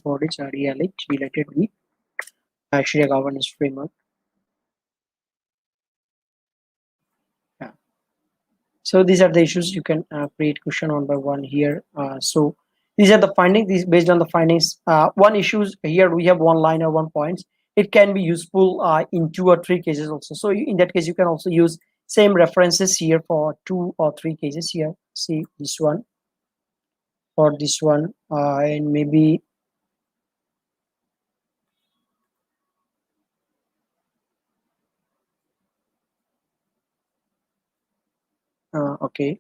Speaker 3: bodies are related with Sharia governance framework. Yeah. So these are the issues. You can create question one by one here. So these are the findings. These based on the findings. One issues here we have one line or one points. It can be useful in 2 or 3 cases also. So in that case, you can also use same references here for 2 or 3 cases here. See this one or this one, and maybe okay.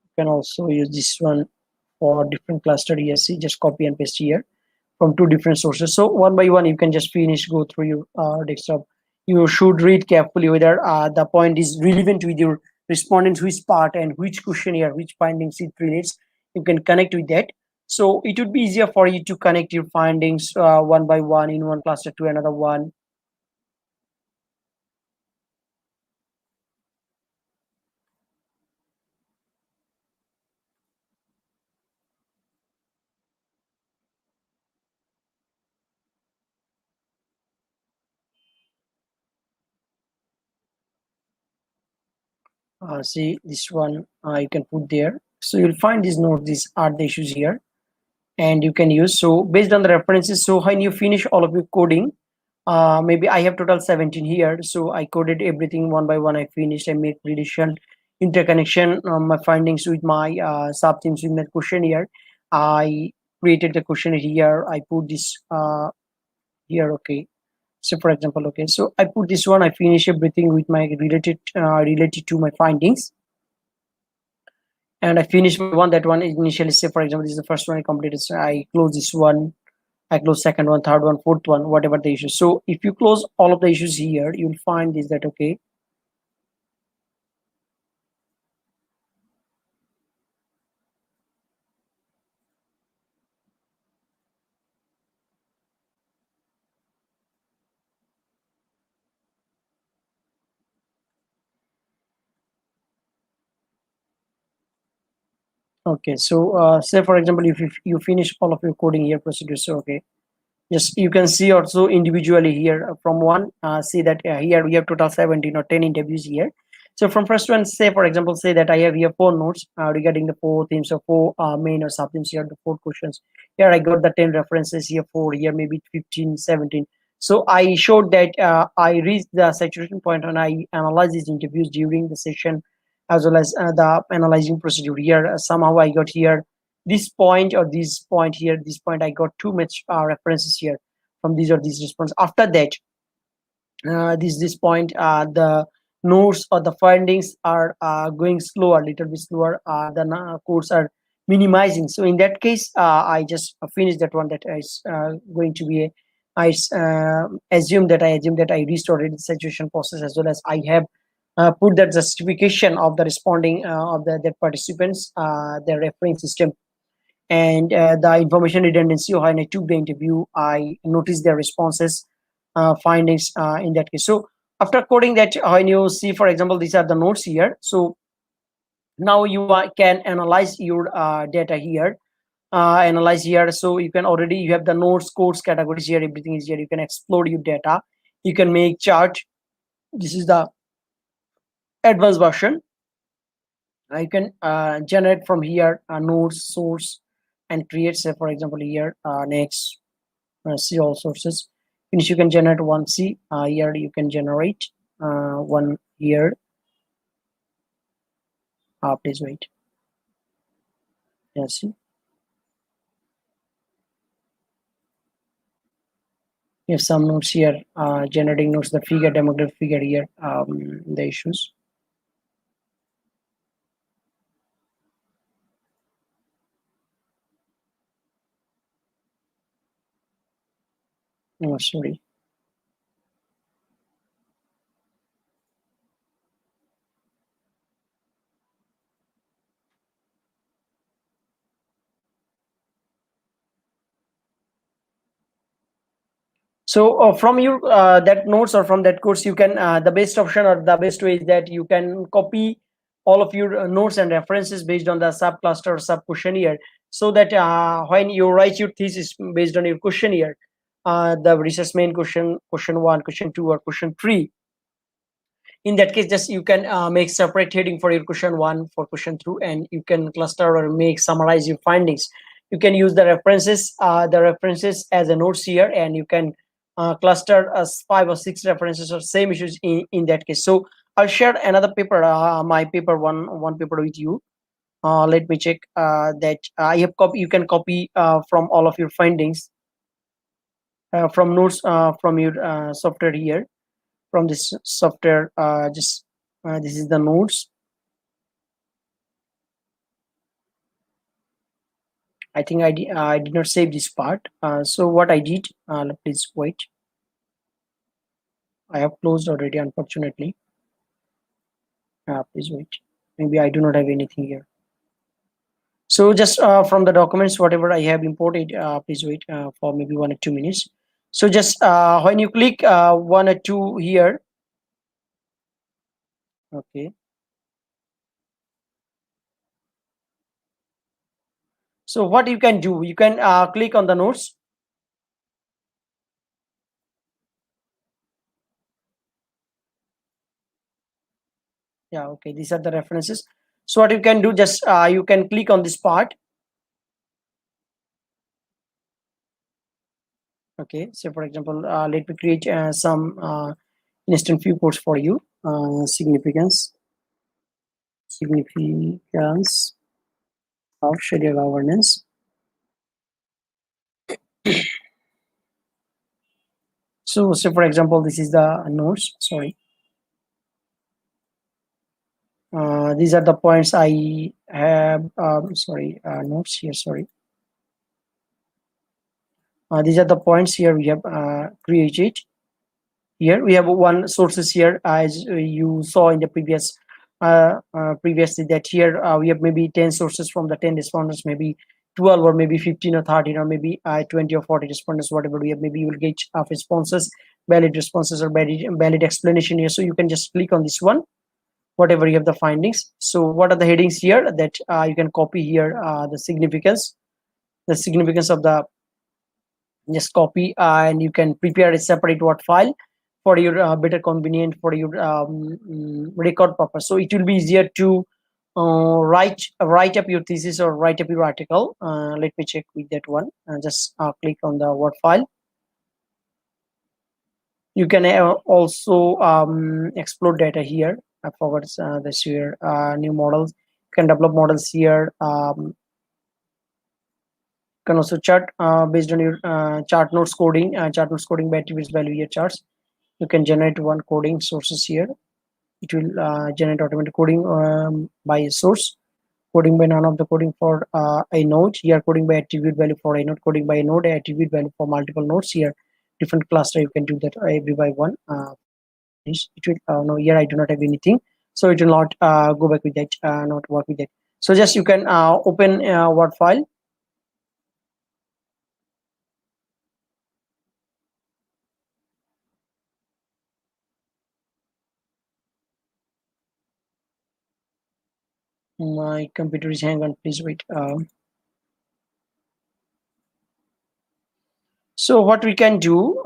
Speaker 3: You can also use this one for different cluster here. See, just copy and paste here from 2 different sources. So one by one, you can just finish, go through your desktop. You should read carefully whether the point is relevant with your respondents, which part and which question here, which findings it relates. You can connect with that. So it would be easier for you to connect your findings one by one in one cluster to another one. See this one, you can put there. So you'll find these notes, these are the issues here, and you can use. So based on the references, so when you finish all of your coding, maybe I have total 17 here. So I coded everything one by one. I finished. I made prediction, interconnection, my findings with my sub themes with my questionnaire. I created the questionnaire here. I put this here. Okay. So for example, okay. So I put this one. I finish everything with my related to my findings, and I finish my one. That one is initially, say for example, this is the first one I completed. So I close this one. I close second one, third one, fourth one, whatever the issue. So if you close all of the issues here, you'll find is that okay. Okay, so say for example, if you finish all of your coding here procedures, so okay, just you can see also individually here from one, see that here we have total 17 or 10 interviews here. So from first one, say for example, say that I have here four notes regarding the four themes or four main or sub themes here, the four questions. Here I got the 10 references here, four here, maybe 15, 17. So I showed that I reached the saturation point and I analyzed these interviews during the session as well as the analyzing procedure here. Somehow I got here this point or this point here, this point I got too much references here from these or these response. After that, this point, the notes or the findings are going slower, little bit slower. The codes are minimizing. So in that case, I just finished that one. That is going to be a I assume that I restored the saturation process as well as I have put that justification of the responding of the participants, their referring system, and the information redundancy. When I took the interview, I noticed their responses, findings in that case. So after coding that, when you see, for example, these are the notes here. So now you can analyze your data here, analyze here. So you can already you have the notes, codes, categories here. Everything is here. You can explore your data. You can make chart. This is the advanced version. You can generate from here nodes, source, and create. Say for example here next. See all sources. Finish, you can generate one. See here you can generate one here. Please wait. Yeah, see, you have some notes here, generating notes, the figure, demographic figure here, the issues. Oh, sorry. So from your that notes or from that course, you can the best option or the best way is that you can copy all of your notes and references based on the subcluster or sub questionnaire, so that when you write your thesis based on your questionnaire, the research main question, question one, question two, or question three, in that case just you can make separate heading for your question one, for question two, and you can cluster or make summarize your findings. You can use the references as a notes here, and you can cluster as five or six references or same issues in that case. So I'll share another paper, my paper one paper with you. Let me check that I have copy. You can copy from all of your findings from notes from your software here, from this software. Just this is the notes. I think I did not save this part. So what I did, please wait. I have closed already, unfortunately. Please wait. Maybe I do not have anything here. So just from the documents, whatever I have imported, please wait for maybe 1 or 2 minutes. So just when you click one or two here, okay. So what you can do, you can click on the notes. Yeah, okay, these are the references. So what you can do, just you can click on this part. Okay, so for example, let me create some instant viewports for you. Significance of Sharia governance. So say for example, this is the notes. Sorry, these are the points I have. Sorry, notes here. Sorry, these are the points here we have created. Here we have one sources here, as you saw in the previously, that here we have maybe 10 sources from the 10 respondents, maybe 12 or maybe 15 or 13 or maybe 20 or 40 respondents, whatever we have. Maybe you will get responses, valid responses, or valid explanation here. So you can just click on this one. whatever you have the findings. So what are the headings here that you can copy here, the significance of the, just copy, and you can prepare a separate word file for your better convenient for your record purpose. So it will be easier to write up your thesis or write up your article. Let me check with that one. Just click on the word file. You can also explore data here. I forgot this here. New models. You can develop models here. You can also chart based on your chart notes coding. Chart notes coding by attributes value here charts. You can generate one coding sources here. It will generate automatic coding by a source. Coding by none of the coding for a node. Here coding by attribute value for a node. Coding by a node. Attribute value for multiple nodes here. Different cluster you can do that every by one. It will no, here I do not have anything, so it will not go back with that, not work with that. So just you can open word file. My computer is hang on, please wait. So what we can do,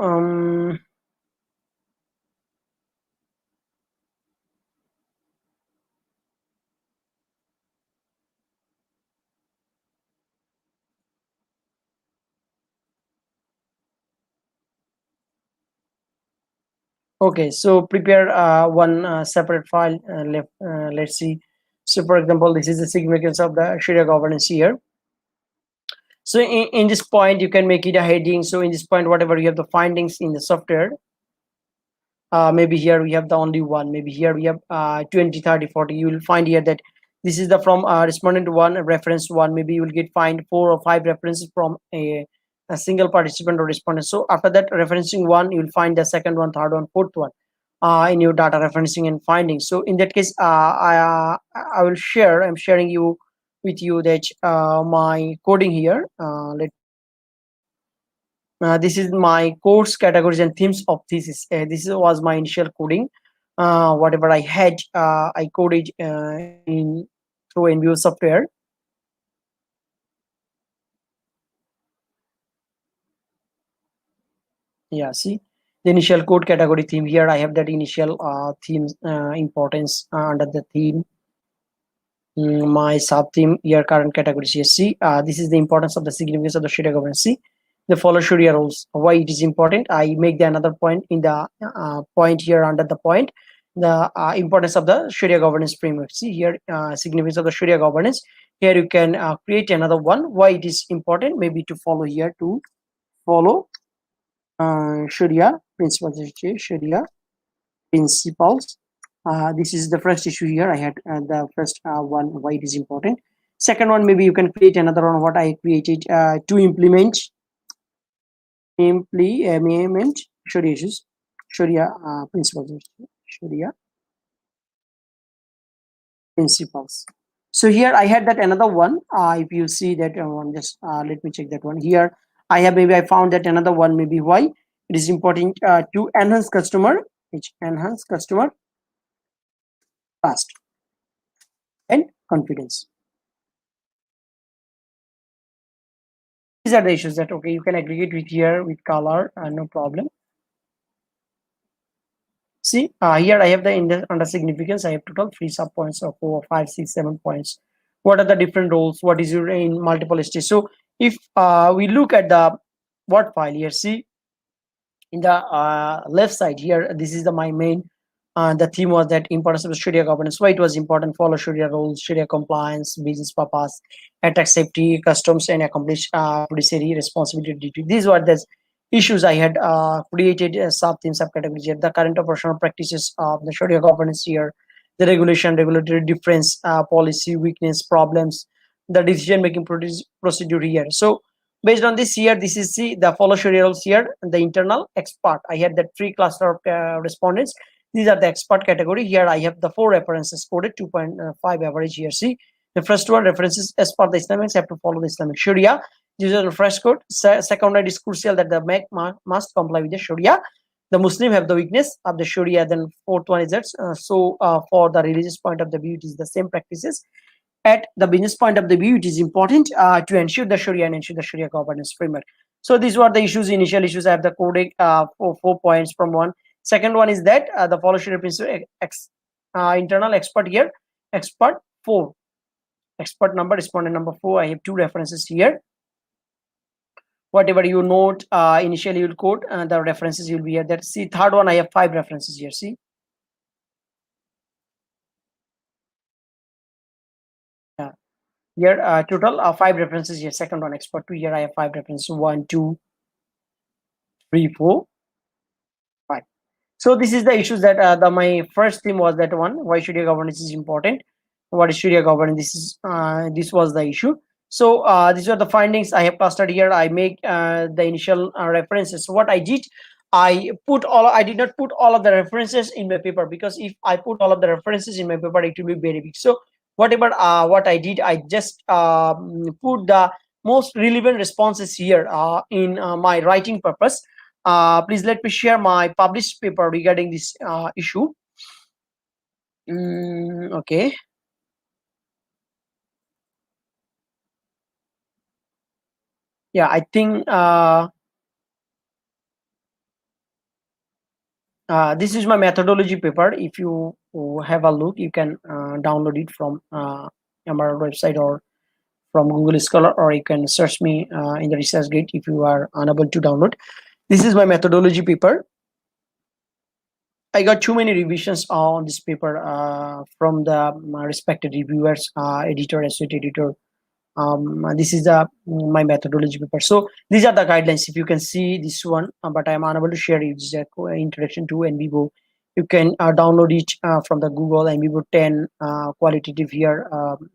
Speaker 3: okay, so prepare one separate file. Let's see. So for example, this is the significance of the Sharia governance here. So in this point, you can make it a heading. So in this point, whatever you have the findings in the software, maybe here we have the only one, maybe here we have 20, 30, 40. You will find here that this is the from respondent one, reference one. Maybe you will get find 4 or 5 references from a single participant or respondent. So after that referencing one, you will find the second one, third one, fourth one in your data referencing and findings. So in that case, I will share, I'm sharing you with you that my coding here. Let This is my course categories and themes of thesis. This was my initial coding. Whatever I had, I coded in through NBO software. Yeah, see the initial code category theme here. I have that initial theme importance under the theme. My sub theme here current categories here. See, this is the importance of the significance of the Sharia governance. See, the follow Sharia rules. Why it is important? I make the another point in the point here under the point. The importance of the Sharia governance framework. See here, significance of the Sharia governance. Here you can create another one. Why it is important? Maybe to follow here to follow Sharia principles. Sharia principles. This is the first issue here. I had the first one, why it is important. Second one, maybe you can create another one, what I created to implement Sharia issues, Sharia principles, Sharia principles. So here I had that another one. If you see that one, just let me check that one. Here I have, maybe I found that another one, maybe why it is important to enhance customer, which enhance customer trust and confidence. These are the issues that, okay, you can aggregate with here with color, no problem. See, here I have the index under significance. I have total 3 sub points of 4, 5, 6, 7 points. What are the different roles? What is your in multiple stages? So if we look at the word file here, see in the left side here, this is the my main. The theme was that importance of Sharia governance. Why it was important? Follow Sharia rules, Sharia compliance, business purpose, attack safety, customs, and accomplish judiciary responsibility duty. These were the issues I had created sub theme subcategories here. The current operational practices of the Sharia governance here, the regulation, regulatory difference, policy weakness, problems, the decision making procedure here. So based on this here, this is the follow Sharia rules here, the internal expert. I had that three cluster of respondents. These are the expert category. Here I have the 4 references coded, 2.5 average here. See, the first one, references as per the Islamics have to follow the Islamic Sharia. These are the fresh code. Second one is crucial that the MAC must comply with the Sharia. The Muslim have the weakness of the Sharia. Then fourth one is that for the religious point of the view, it is the same practices. At the business point of the view, it is important to ensure the Sharia and ensure the Sharia governance framework. So these were the issues, initial issues. I have the codec for 4 points from one. Second one is that the follow Sharia principle internal expert here, expert four, expert number, respondent number four. I have two references here. Whatever you note initially, you'll quote the references you'll be here. That see third one, I have 5 references here. See, yeah, here total 5 references here. Second one, expert two. Here I have 5 references. 1, 2, 3, 4, 5. So this is the issues that my first theme was that one. Why Sharia governance is important? What is Sharia governance? This was the issue. So these are the findings I have clustered here. I make the initial references. So what I did, I did not put all of the references in my paper, because if I put all of the references in my paper, it will be very big. So whatever what I did, I just put the most relevant responses here in my writing purpose. Please let me share my published paper regarding this issue. Okay. Yeah, I think this is my methodology paper. If you have a look, you can download it from our website or from Google Scholar, or you can search me in the ResearchGate if you are unable to download. This is my methodology paper. I got too many revisions on this paper from the respected reviewers, editor, associate editor. This is the my methodology paper. So these are the guidelines. If you can see this one, but I am unable to share it. It's a introduction to NVivo. You can download it from the Google NVivo 10 qualitative here.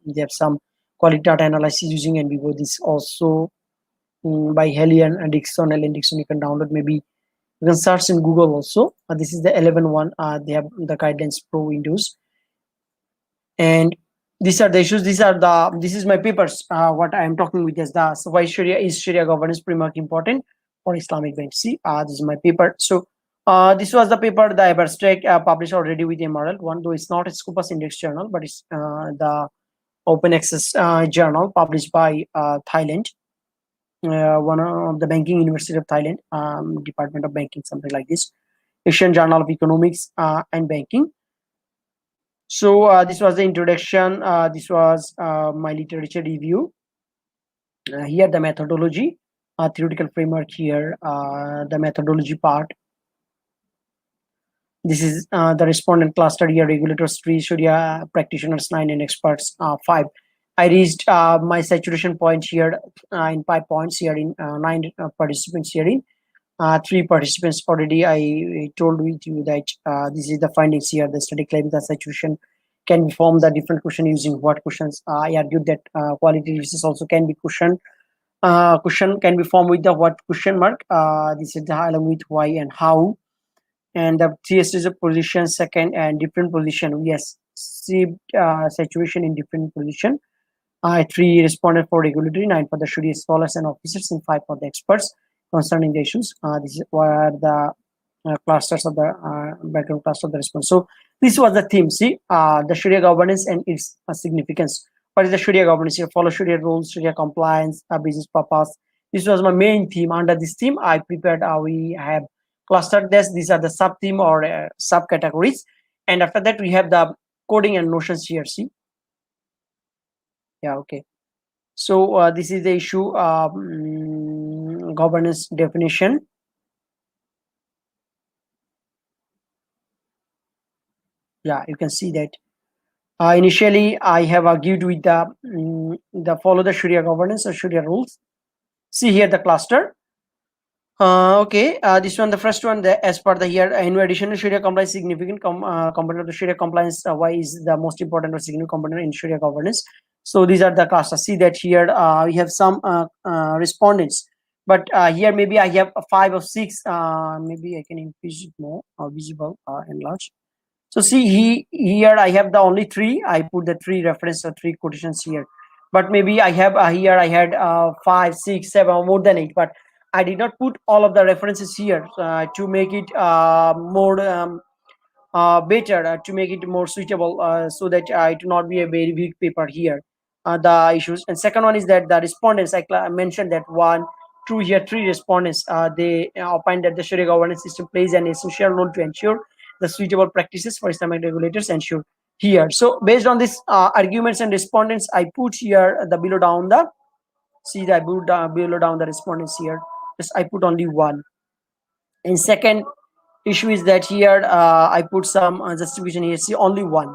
Speaker 3: They have some quality data analysis using NVivo. This also by Helian and Dixon, Ellen Dixon. You can download. Maybe you can search in Google also. This is the 11 one. They have the guidelines pro Windows, and these are the issues. This is my papers. What I am talking with is the so why Sharia governance framework important for Islamic banks. See, this is my paper. So this was the paper, the abstract published already with MRL one, though it's not a Scopus Index journal, but it's the open access journal published by Thailand, one of the banking university of Thailand, Department of Banking, something like this. Asian Journal of Economics and Banking. So this was the introduction. This was my literature review. Here the methodology, theoretical framework here, the methodology part. This is the respondent cluster here, regulators 3, Sharia practitioners 9, and experts 5. I reached my saturation point here in 5 points here in 9 participants here in 3 participants already. I told with you that this is the findings here. The study claims that saturation can be formed the different question using what questions. I argued that quality research also can be question can be formed with the what question mark. This is the along with why and how, and the three stages of position, second and different position. Yes, see saturation in different position. 3 responded for regulatory, 9 for the Sharia scholars and officers, and 5 for the experts concerning the issues. This is where the clusters of the background cluster of the response. So this was the theme. See, the Sharia governance and its significance. What is the Sharia governance? You follow Sharia rules, Sharia compliance, business purpose. This was my main theme. Under this theme, I prepared. We have clustered this. These are the sub theme or subcategories, and after that we have the coding and notions here. See, yeah, okay. So this is the issue governance definition. Yeah, you can see that. Initially, I have argued with the follow the Sharia governance or Sharia rules. See here the cluster. Okay, this one, the first one, as per the here, in addition to Sharia compliance, significant component of the Sharia compliance, why is the most important or significant component in Sharia governance? So these are the clusters. See that here we have some respondents, but here maybe I have 5 or 6. Maybe I can increase it more visible and large. So see here I have the only 3. I put the 3 reference or 3 quotations here, but maybe I have here I had 5, 6, 7 or more than 8. But I did not put all of the references here to make it more better, to make it more suitable, so that it will not be a very big paper here. The issues, and second one is that the respondents, I mentioned that one, two here, three respondents, they opine that the Sharia governance system plays an essential role to ensure the suitable practices for Islamic regulators ensure here. So based on these arguments and respondents, I put here the below down the, see that I put below down the respondents here. Just I put only one. And second issue is that here I put some justification here. See, only one.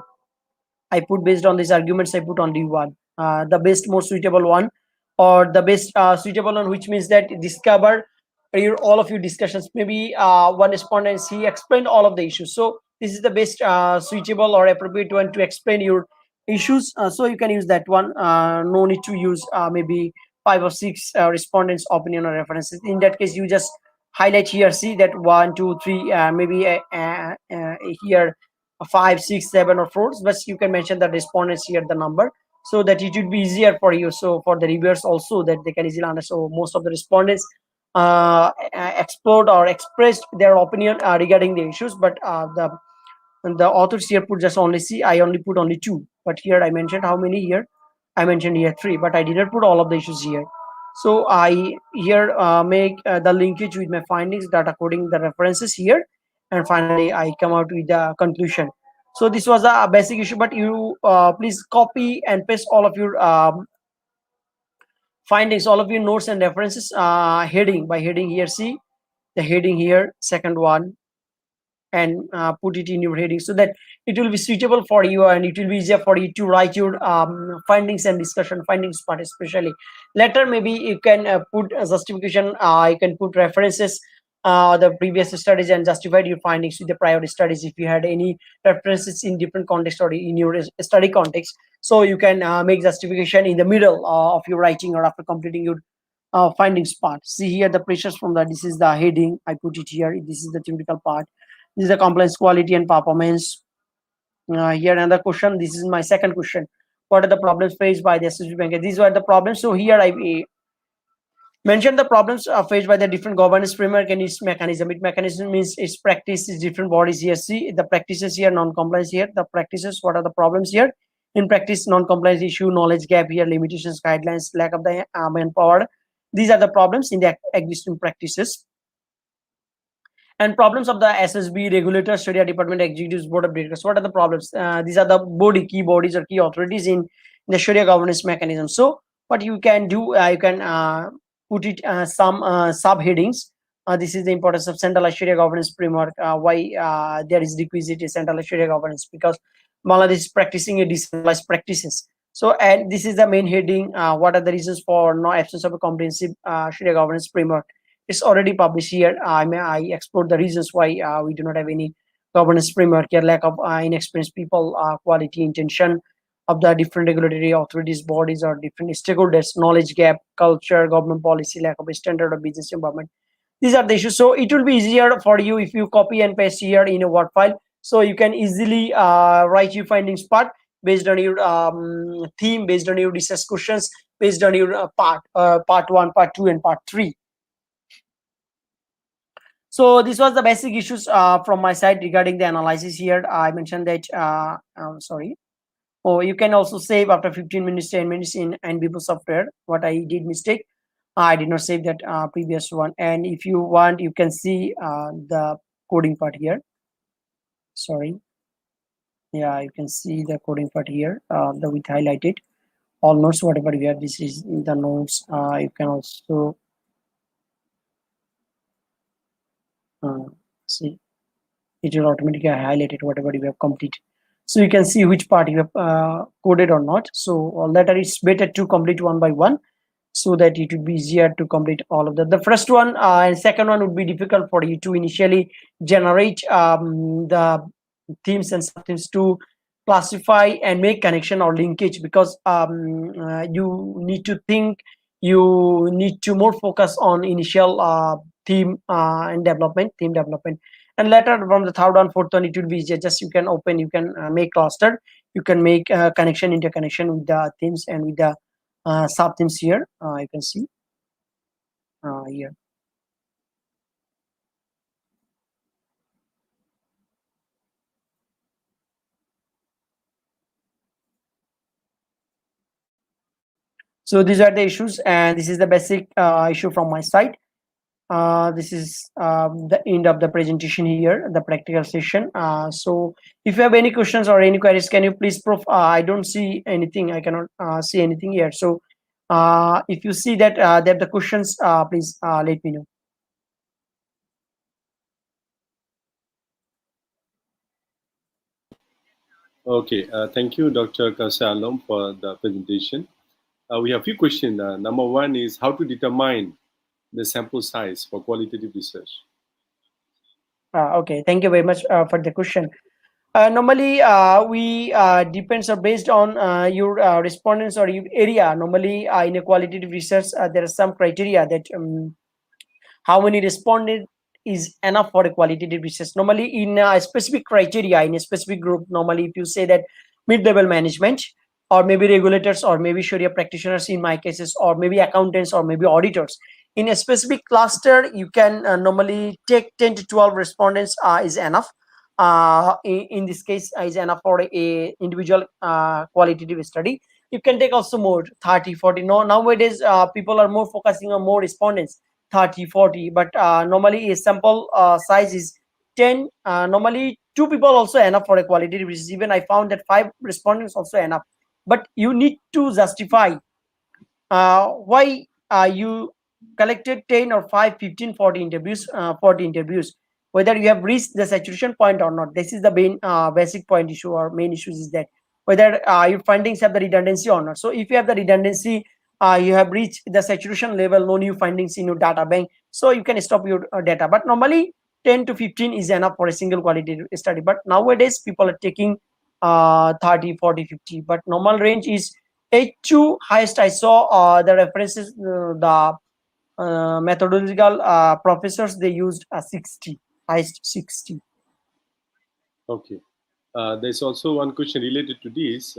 Speaker 3: I put based on these arguments, I put only one. The best, most suitable one, or the best suitable one, which means that discover your all of your discussions. Maybe one respondent, he explained all of the issues. So this is the best suitable or appropriate one to explain your issues. So you can use that one. No need to use maybe five or six respondents' opinion or references. In that case, you just highlight here. See that one, two, three, maybe here five, six, seven, or four, but you can mention the respondents here, the number, so that it would be easier for you. So for the reviewers also, that they can easily understand. So most of the respondents explored or expressed their opinion regarding the issues, but the authors here put just only, see, I only put only two, but here I mentioned how many here. I mentioned here three, but I didn't put all of the issues here. So I here make the linkage with my findings that according the references here, and finally I come out with the conclusion. So this was a basic issue, but you please copy and paste all of your findings, all of your notes and references, heading by heading here. See the heading here, second one, and put it in your heading, so that it will be suitable for you, and it will be easier for you to write your findings and discussion findings part. Especially later, maybe you can put a justification, you can put references, the previous studies, and justified your findings with the prior studies if you had any references in different context or in your study context. So you can make justification in the middle of your writing or after completing your findings part. See here the pressures from the, this is the heading, I put it here, this is the theoretical part, this is the compliance quality and performance. Here another question, this is my second question, what are the problems faced by the SSB bank? These were the problems. So here I mention the problems faced by the different governance framework and its mechanism. Its mechanism means its practice is different bodies here. See the practices here, non-compliance here, the practices, what are the problems here? In practice, non-compliance issue, knowledge gap here, limitations, guidelines, lack of the manpower. These are the problems in the existing practices. And problems of the SSB, regulator, Sharia department, executives, board of directors. What are the problems? These are the body, key bodies or key authorities in the Sharia governance mechanism. So what you can do, you can put it some subheadings. This is the importance of centralized Sharia governance framework. Why there is requisite centralized Sharia governance? Because Bangladesh is practicing a decentralized practices. So, and this is the main heading. What are the reasons for no absence of a comprehensive Sharia governance framework? It's already published here. I explored the reasons why we do not have any governance framework here: lack of inexperienced people, quality, intention of the different regulatory authorities, bodies, or different stakeholders, knowledge gap, culture, government policy, lack of a standard of business environment. These are the issues. So it will be easier for you if you copy and paste here in a Word file. So you can easily write your findings part based on your theme, based on your research questions, based on your part one, part two, and part three. So this was the basic issues from my side regarding the analysis here. I mentioned that, sorry. Oh, you can also save after 15 minutes, 10 minutes in NBIPO software. What I did mistake, I did not save that previous one. And if you want, you can see the coding part here. Sorry. Yeah, you can see the coding part here, the with highlighted. All notes, whatever you have, this is the notes. You can also see. It will automatically highlight it whatever you have completed, so you can see which part you have coded or not. So later it's better to complete one by one, so that it would be easier to complete all of that. The first one and second one would be difficult for you to initially generate the themes and subthemes to classify and make connection or linkage, because you need to think, you need to more focus on initial theme and development, theme development. And later from the third one, fourth one, it will be easier. Just you can open, you can make cluster, you can make connection, interconnection with the themes and with the sub themes here. You can see here. So these are the issues, and this is the basic issue from my side. This is the end of the presentation here, the practical session. So if you have any questions or any queries, can you please I don't see anything. I cannot see anything here. So if you see that there are the questions, please let me know.
Speaker 2: Okay, thank you, Dr. Kausa Alam, for the presentation. We have a few questions. Number one is how to determine the sample size for qualitative research.
Speaker 3: Okay, thank you very much for the question. Normally, we depends or based on your respondents or your area. Normally, in a qualitative research, there are some criteria that how many respondent is enough for a qualitative research. Normally in a specific criteria in a specific group, normally if you say that mid-level management or maybe regulators or maybe sharia practitioners in my cases, or maybe accountants or maybe auditors, in a specific cluster you can normally take 10 to 12 respondents is enough. In this case is enough for a individual qualitative study. You can take also more 30, 40. No, nowadays people are more focusing on more respondents, 30, 40, but normally a sample size is 10. Normally two people also enough for a qualitative research. Even I found that five respondents also enough, but you need to justify why you collected 10 or 5, 15, 40 interviews, 40 interviews, whether you have reached the saturation point or not. This is the main basic point issue, or main issues is that whether your findings have the redundancy or not. So if you have the redundancy, you have reached the saturation level, no new findings in your data bank, so you can stop your data. But normally 10 to 15 is enough for a single qualitative study. But nowadays people are taking 30, 40, 50, but normal range is 8 to highest. I saw the references, the methodological professors, they used 60, highest 60.
Speaker 2: Okay. There's also one question related to this.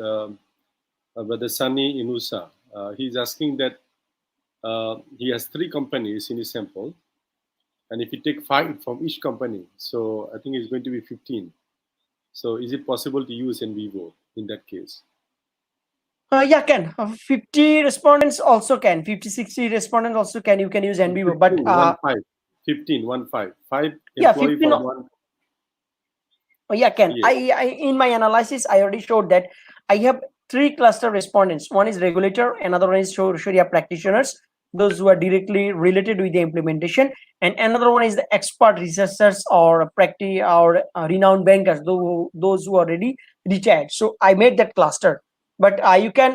Speaker 2: Brother Sunny Inusa, he's asking that he has 3 companies in his sample, and if you take 5 from each company, so I think it's going to be 15. So is it possible to use in vivo in that case?
Speaker 3: Yeah, can 50 respondents also can, 50, 60 respondents also can, you can use NBO. But
Speaker 2: 15, 1, 5. 15, 1, 5. 5
Speaker 3: yeah,
Speaker 2: employee
Speaker 3: 15.
Speaker 2: for one.
Speaker 3: Oh, yeah, can
Speaker 2: Yes.
Speaker 3: I in my analysis I already showed that I have 3 cluster respondents. One is regulator, another one is sharia practitioners, those who are directly related with the implementation, and another one is the expert researchers or or renowned bankers, those who are already retired. So I made that cluster. But you can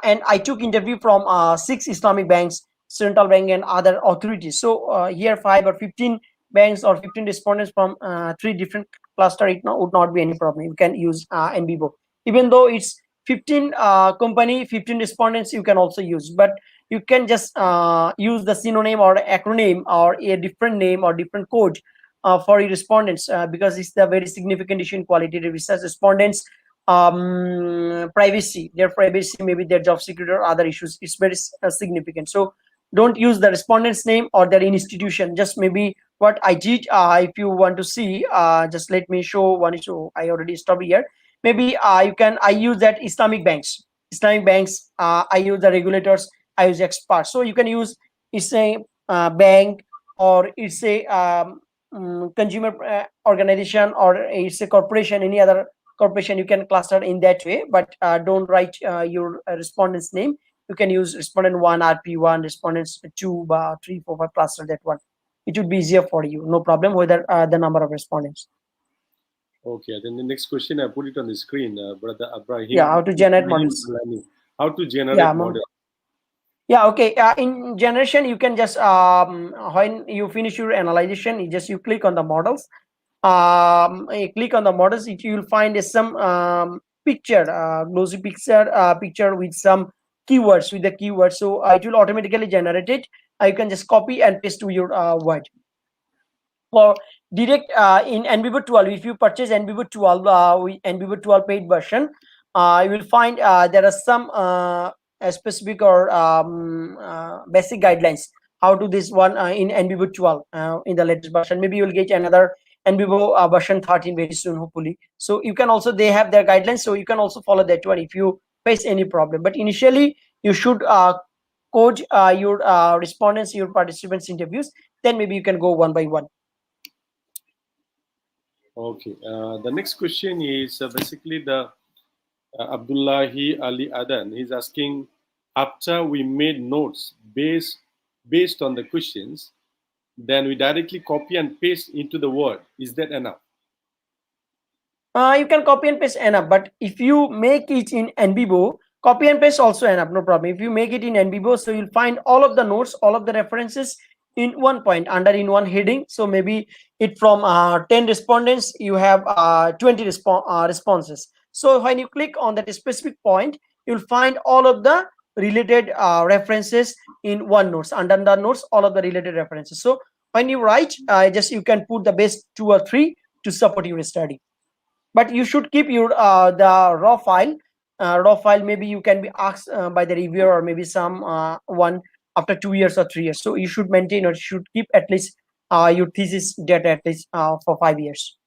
Speaker 3: and I took interview from 6 Islamic banks, central bank, and other authorities. So here 5 or 15 banks or 15 respondents from 3 different cluster, it would not be any problem. You can use NBBO. Even though it's 15 company, 15 respondents, you can also use. But you can just use the synonym or acronym or a different name or different code for your respondents, because it's the very significant issue in qualitative research. Respondents privacy, their privacy, maybe their job security or other issues, it's very significant. So don't use the respondent's name or their institution. Just maybe what I did, if you want to see, just let me show one issue. I already stopped here. Maybe you can, I use that Islamic banks, I use the regulators, I use experts. So you can use, it's a bank, or it's a consumer organization, or it's a corporation, any other corporation, you can cluster in that way. But don't write your respondent's name. You can use respondent 1, RP1, respondents 2, 3, 4, 5, cluster that one. It would be easier for you, no problem, whether the number of respondents.
Speaker 2: Okay, then the next question, I put it on the screen, Brother
Speaker 3: Yeah,
Speaker 2: Ibrahim.
Speaker 3: how to generate models.
Speaker 2: How to
Speaker 3: Yeah,
Speaker 2: generate model?
Speaker 3: yeah, okay. In generation, you can just when you finish your analyzation, you click on the models. You click on the models, you'll find some picture, glossy picture with some keywords, with the keywords. So it will automatically generate it. You can just copy and paste to your word. For direct in NBBO 12, if you purchase NBBO 12 with NBBO 12 paid version, you will find there are some specific or basic guidelines how to this one in NBBO 12 in the latest version. Maybe you will get another NBBO version 13 very soon, hopefully. So you can also, they have their guidelines, so you can also follow that one if you face any problem. But initially you should code your respondents, your participants interviews, then maybe you can go one by one.
Speaker 2: Okay. The next question is basically the Abdullahi Ali Adan. He's asking, after we made notes based on the questions, then we directly copy and paste into the Word. Is that enough?
Speaker 3: You can copy and paste enough, but if you make it in NBBO, copy and paste also enough, no problem. If you make it in NBBO, so you'll find all of the notes, all of the references in one point, under in one heading. So maybe it from 10 respondents, you have 20 responses. So when you click on that specific point, you'll find all of the related references in one notes. Under the notes, all of the related references. So when you write, just you can put the best 2 or 3 to support your study, but you should keep your the raw file. Maybe you can be asked by the reviewer, or maybe some one after 2 years or 3 years, so you should maintain or should keep at least your thesis data at least for 5 years.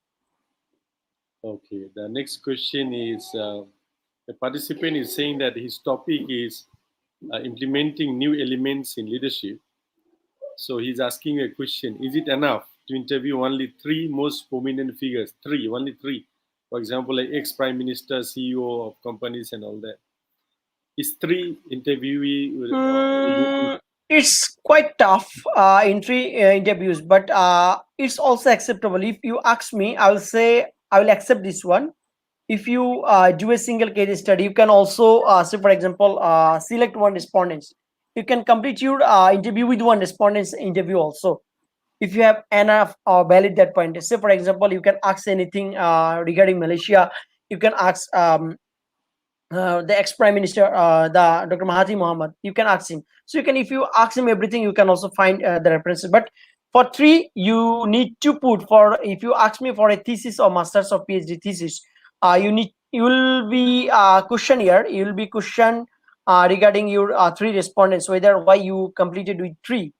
Speaker 2: Okay. The next question is the participant is saying that his topic is implementing new elements in leadership. So he's asking a question: is it enough to interview only 3 most prominent figures? Only three. For example, like ex-prime minister, CEO of companies, and all that. Is 3 interviewee?
Speaker 3: It's quite tough in 3 interviews, but it's also acceptable. If you ask me, I will say I will accept this one. If you do a single case study, you can also say, for example, select one respondents. You can complete your interview with one respondent's interview also, if you have enough valid that point. Say, for example, you can ask anything regarding Malaysia. You can ask the ex prime minister, the Dr. Mahathir Mohamad. You can ask him. So you can, if you ask him everything, you can also find the references. But for 3, you need to put, for if you ask me for a thesis or masters or PhD thesis, you will be questionnaire. You will be questioned regarding your 3 respondents, whether why you completed with 3,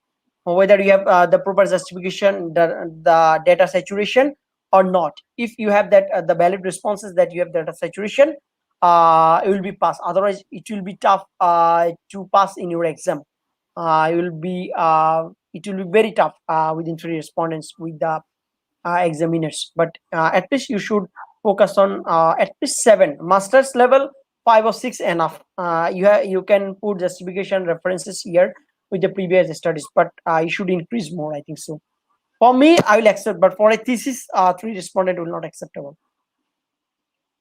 Speaker 3: or whether you have the proper justification, the data saturation or not. If you have that the valid responses that you have data saturation, it will be passed. Otherwise it will be tough to pass in your exam. It will be very tough within 3 respondents with the examiners. But at least you should focus on at least 7 masters level. 5 or 6 enough. You can put justification references here with the previous studies, but you should increase more, I think so. For me, I will accept, but for a thesis 3 respondent will not acceptable.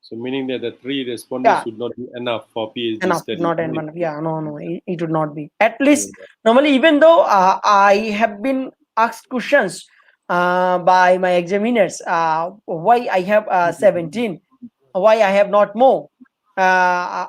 Speaker 2: So meaning that the 3 respondents
Speaker 3: Yeah,
Speaker 2: would not be enough for PhD
Speaker 3: enough,
Speaker 2: study.
Speaker 3: not enough. Yeah, no, it would not be. At least normally, even though I have been asked questions by my examiners, why I have 17, why I have not more.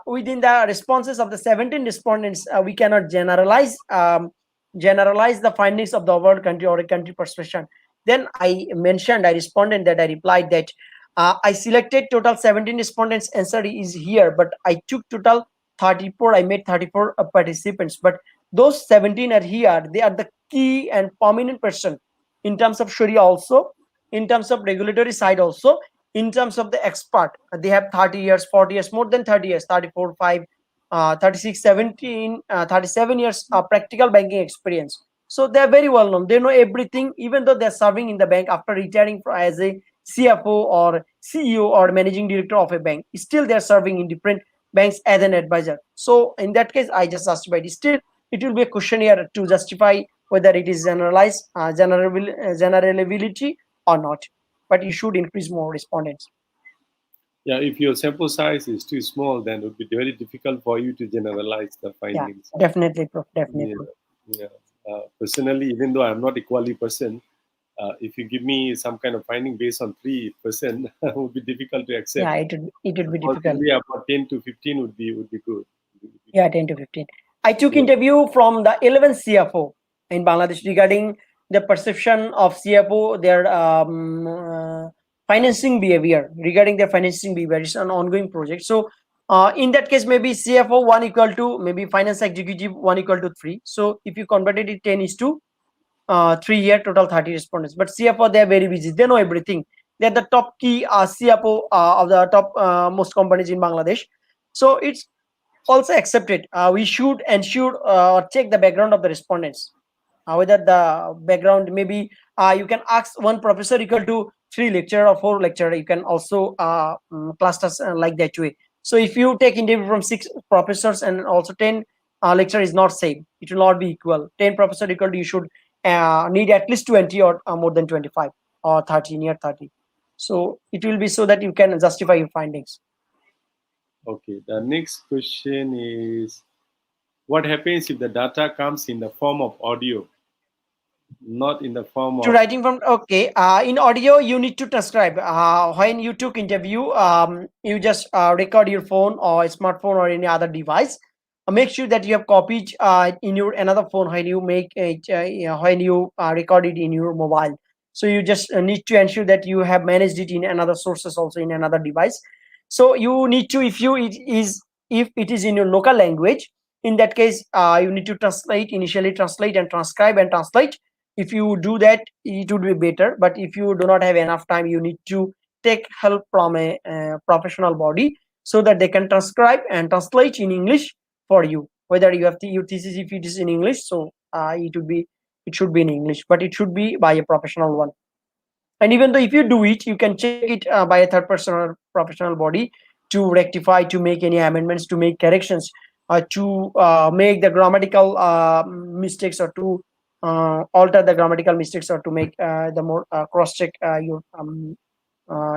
Speaker 3: Within the responses of the 17 respondents, we cannot generalize the findings of the overall country or a country perception. Then I responded that I replied that I selected total 17 respondents. Answer is here, but I took total 34. I made 34 participants, but those 17 are here. They are the key and prominent person in terms of Sharia also, in terms of regulatory side also, in terms of the expert. They have 30 years, 40 years, more than 30 years, 34, 5, 36, 17, 37 years practical banking experience. So they are very well known. They know everything, even though they're serving in the bank after retiring as a CFO or CEO or managing director of a bank. Still, they're serving in different banks as an advisor. So in that case, I just justified. Still, it will be a questionnaire to justify whether it is generalized, generability or not. But you should increase more respondents.
Speaker 2: Yeah, if your sample size is too small, then it would be very difficult for you to generalize the
Speaker 3: Yeah,
Speaker 2: findings.
Speaker 3: definitely, Prof.
Speaker 2: Yeah,
Speaker 3: Definitely.
Speaker 2: yeah. Personally, even though I'm not a quali person, if you give me some kind of finding based on 3%, it would be difficult to accept.
Speaker 3: Yeah, it would be difficult.
Speaker 2: Possibly about 10 to 15 would be good.
Speaker 3: Yeah, 10 to 15. I took
Speaker 2: Yeah.
Speaker 3: interview from the 11th CFO in Bangladesh regarding the perception of CFO, their financing behavior, regarding their financing behavior. It's an ongoing project. So in that case, maybe CFO 1 equal to, maybe finance executive 1 equal to 3. So if you converted it 10 is to 3 year, total 30 respondents. But CFO, they're very busy. They know everything. They're the top key CFO of the top most companies in Bangladesh. So it's also accept it. We should ensure or check the background of the respondents, whether the background maybe you can ask one professor equal to three lecturer or four lecturer. You can also cluster like that way. So if you take interview from six professors and also 10 lecturer is not same, it will not be equal. 10 professor equal to, you should need at least 20 or more than 25 or 30, near 30. So it will be so that you can justify your findings.
Speaker 2: Okay. The next question is, what happens if the data comes in the form of audio, not in the form
Speaker 3: To
Speaker 2: of?
Speaker 3: writing from, okay, in audio you need to transcribe. When you took interview, you just record your phone or smartphone or any other device. Make sure that you have copied in your another phone when you make it, when you record it in your mobile. So you just need to ensure that you have managed it in another sources also in another device. So you need to, if it is in your local language, in that case you need to translate, initially translate and transcribe and translate. If you do that, it would be better. But if you do not have enough time, you need to take help from a professional body, so that they can transcribe and translate in English for you. Whether you have to, your thesis, if it is in English, so it should be in English, but it should be by a professional one. And even though if you do it, you can check it by a third person or professional body, to rectify, to make any amendments, to make corrections, to make the grammatical mistakes, or to alter the grammatical mistakes, or to make the more cross check your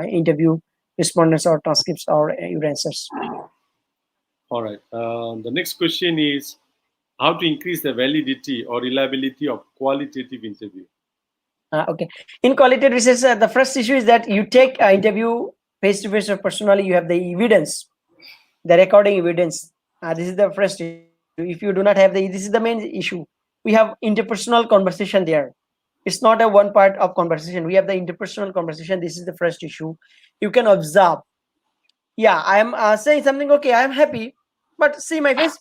Speaker 3: interview respondents or transcripts or your answers.
Speaker 2: All right. The next question is, how to increase the validity or reliability of qualitative interview?
Speaker 3: Okay. In qualitative research, the first issue is that you take interview face to face or personally. You have the evidence, the recording evidence. This is the first issue. If you do not have this is the main issue. We have interpersonal conversation there. It's not a one part of conversation. We have the interpersonal conversation. This is the first issue. You can observe. Yeah, I am saying something. Okay, I am happy, but see my face.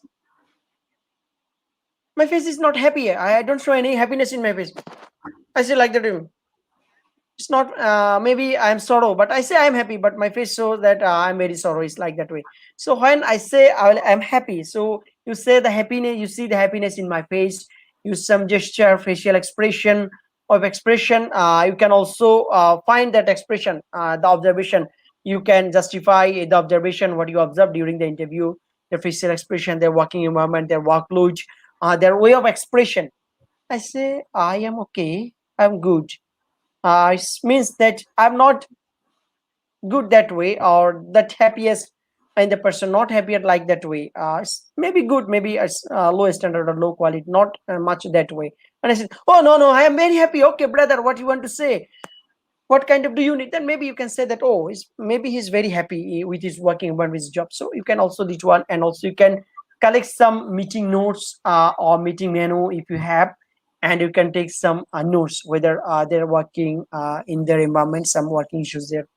Speaker 3: My face is not happy. I don't show any happiness in my face. I say like that. It's not maybe I'm sorrow, but I say I'm happy, but my face shows that I'm very sorrow. It's like that way. So when I say I'm happy, so you say the happiness, you see the happiness in my face. Use some gesture, facial expression of expression. You can also find that expression, the observation. You can justify the observation, what you observed during the interview, their facial expression, their walking environment, their workload, their way of expression. I say I am okay, I'm good. It means that I'm not good that way, or that happiest, and the person not happier like that way. It's maybe good, maybe it's low standard or low quality, not much that way. And I said, oh no, no, I am very happy. Okay, brother, what you want to say? What kind of do you need? Then maybe you can say that, oh, maybe he's very happy with his working environment, with his job. So you can also this one, and also you can collect some meeting notes or meeting menu if you have, and you can take some notes, whether they're working in their environment, some working issues there,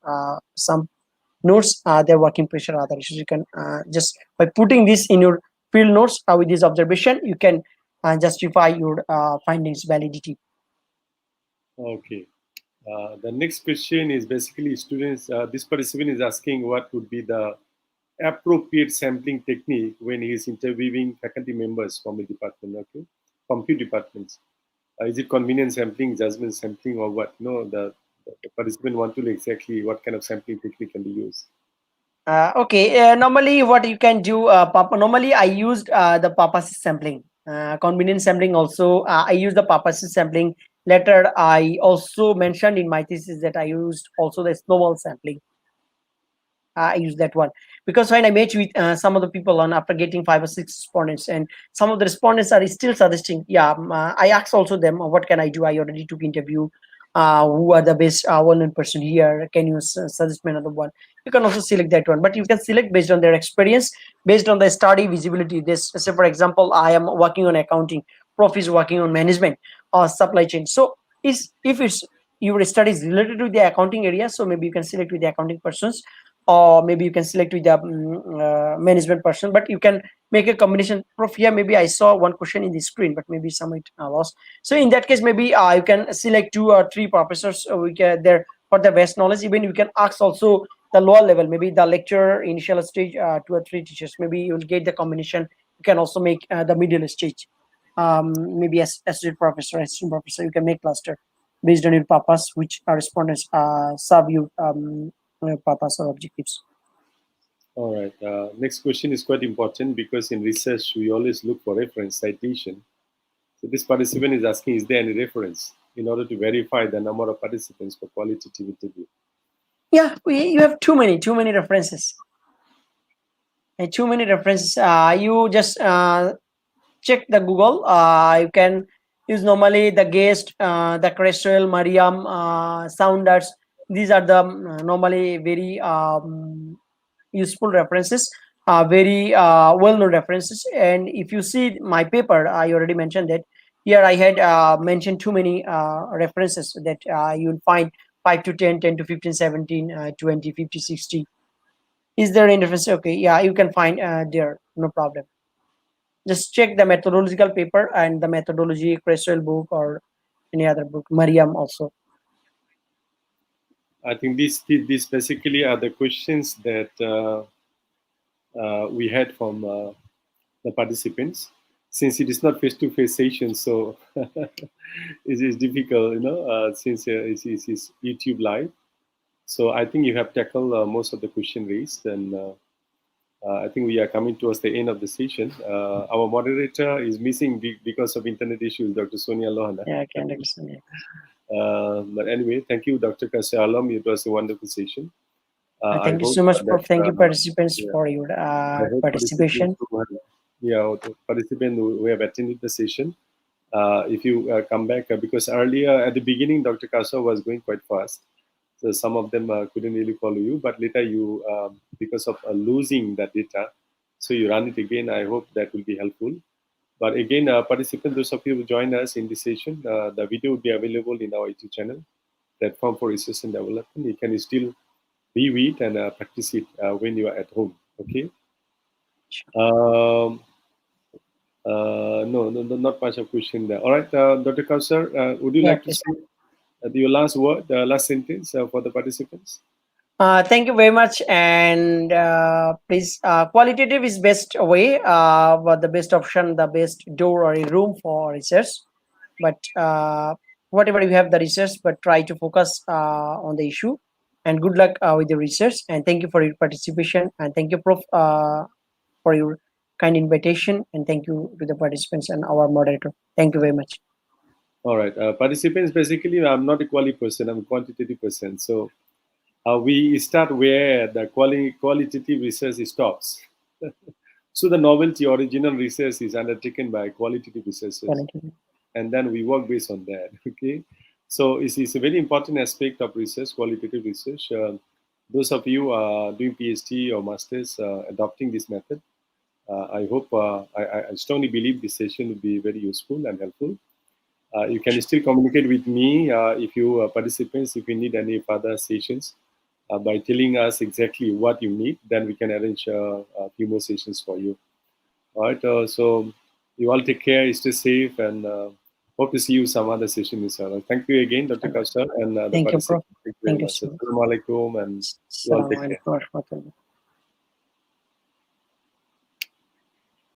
Speaker 3: some notes, their working pressure, other issues. You can just by putting this in your field notes with this observation, you can justify your findings validity.
Speaker 2: Okay. The next question is basically students. This participant is asking what would be the appropriate sampling technique when he is interviewing faculty members from a department. Okay, from few departments. Is it convenience sampling, judgment sampling, or what? No, the participant want to know exactly what kind of sampling technique can be used.
Speaker 3: Okay, normally what you can do, normally I used the purpose sampling, convenience sampling also. I use the purpose sampling. Later, I also mentioned in my thesis that I used also the snowball sampling. I use that one because when I met with some of the people on after getting 5 or 6 respondents, and some of the respondents are still suggesting, yeah, I asked also them, what can I do? I already took interview. Who are the best one person here? Can you suggest me another one? You can also select that one, but you can select based on their experience, based on the study visibility. This, say for example, I am working on accounting, prof is working on management or supply chain. So is if it's your studies related to the accounting area, so maybe you can select with the accounting persons, or maybe you can select with the management person, but you can make a combination. Prof, here maybe I saw one question in the screen, but maybe some it lost. So in that case, maybe you can select 2 or 3 professors there for the best knowledge. Even you can ask also the lower level, maybe the lecturer initial stage, 2 or 3 teachers, maybe you will get the combination. You can also make the middle stage, maybe as associate professor, assistant professor. You can make cluster based on your purpose, which respondents serve your purpose or objectives.
Speaker 2: All right. Next question is quite important because in research we always look for reference citation. So this participant is asking, is there any reference in order to verify the number of participants for qualitative interview?
Speaker 3: Yeah, you have too many references. Too many references. You just check the Google. You can use normally the guest, the Creswell, Mariam, Sounders. These are the normally very useful references, very well-known references. And if you see my paper, I already mentioned that here I had mentioned too many references that you'll find 5 to 10, 10 to 15, 17, 20, 50, 60. Is there any reference? Okay, yeah, you can find there, no problem. Just check the methodological paper and the methodology Creswell book or any other book, Mariam also.
Speaker 2: I think these basically are the questions that we had from the participants. Since it is not face-to-face session, so it is difficult, since it's YouTube live. So I think you have tackled most of the question raised, and I think we are coming towards the end of the session. Our moderator is missing because of internet issues, Dr. Sonia Lohana.
Speaker 3: Yeah, I can understand. Yeah.
Speaker 2: But anyway, thank you, Dr. Kasya Alam. It was a wonderful session. I
Speaker 3: Thank you
Speaker 2: hope
Speaker 3: so much for
Speaker 2: that
Speaker 3: thank you participants
Speaker 2: yeah,
Speaker 3: for your
Speaker 2: I hope participants
Speaker 3: participation.
Speaker 2: who have, yeah, the participants who have attended the session, if you come back, because earlier at the beginning, Dr. Kasha was going quite fast. So some of them couldn't really follow you, but later you, because of losing that data, so you run it again. I hope that will be helpful. But again, participants, those of you who join us in this session, the video will be available in our YouTube channel, Platform for Research and Development. You can still view it and practice it when you are at home. Okay. Um, no, not much of question there. All right, Dr. Kausar, would you
Speaker 3: Yeah,
Speaker 2: like to
Speaker 3: please.
Speaker 2: say your last word, last sentence for the participants?
Speaker 3: Thank you very much, and please, qualitative is best way, but the best option, the best door or a room for research. But whatever you have the research, but try to focus on the issue. And good luck with the research. And thank you for your participation. And thank you, Prof, for your kind invitation. And thank you to the participants and our moderator. Thank you very much.
Speaker 2: All right, participants. Basically, I'm not a quality person. I'm a quantitative person. So we start where the qualitative research stops. So the novelty original research is undertaken by qualitative researchers,
Speaker 3: Qualitative.
Speaker 2: and then we work based on that. Okay, so it's a very important aspect of research, qualitative research. Those of you doing PhD or masters adopting this method, I hope I strongly believe this session will be very useful and helpful. You can still communicate with me if you participants, if you need any further sessions, by telling us exactly what you need. Then we can arrange a few more sessions for you. All right. So you all take care, stay safe, and hope to see you some other session, inshallah. Thank you again, Dr. Kausar, and the
Speaker 3: Thank you, Prof.
Speaker 2: participants. Thank you very
Speaker 3: Thank you
Speaker 2: much.
Speaker 3: so much.
Speaker 2: Assalamu alaikum, and you all
Speaker 3: Assalamu
Speaker 2: take care.
Speaker 3: alaikum warahmatullahi.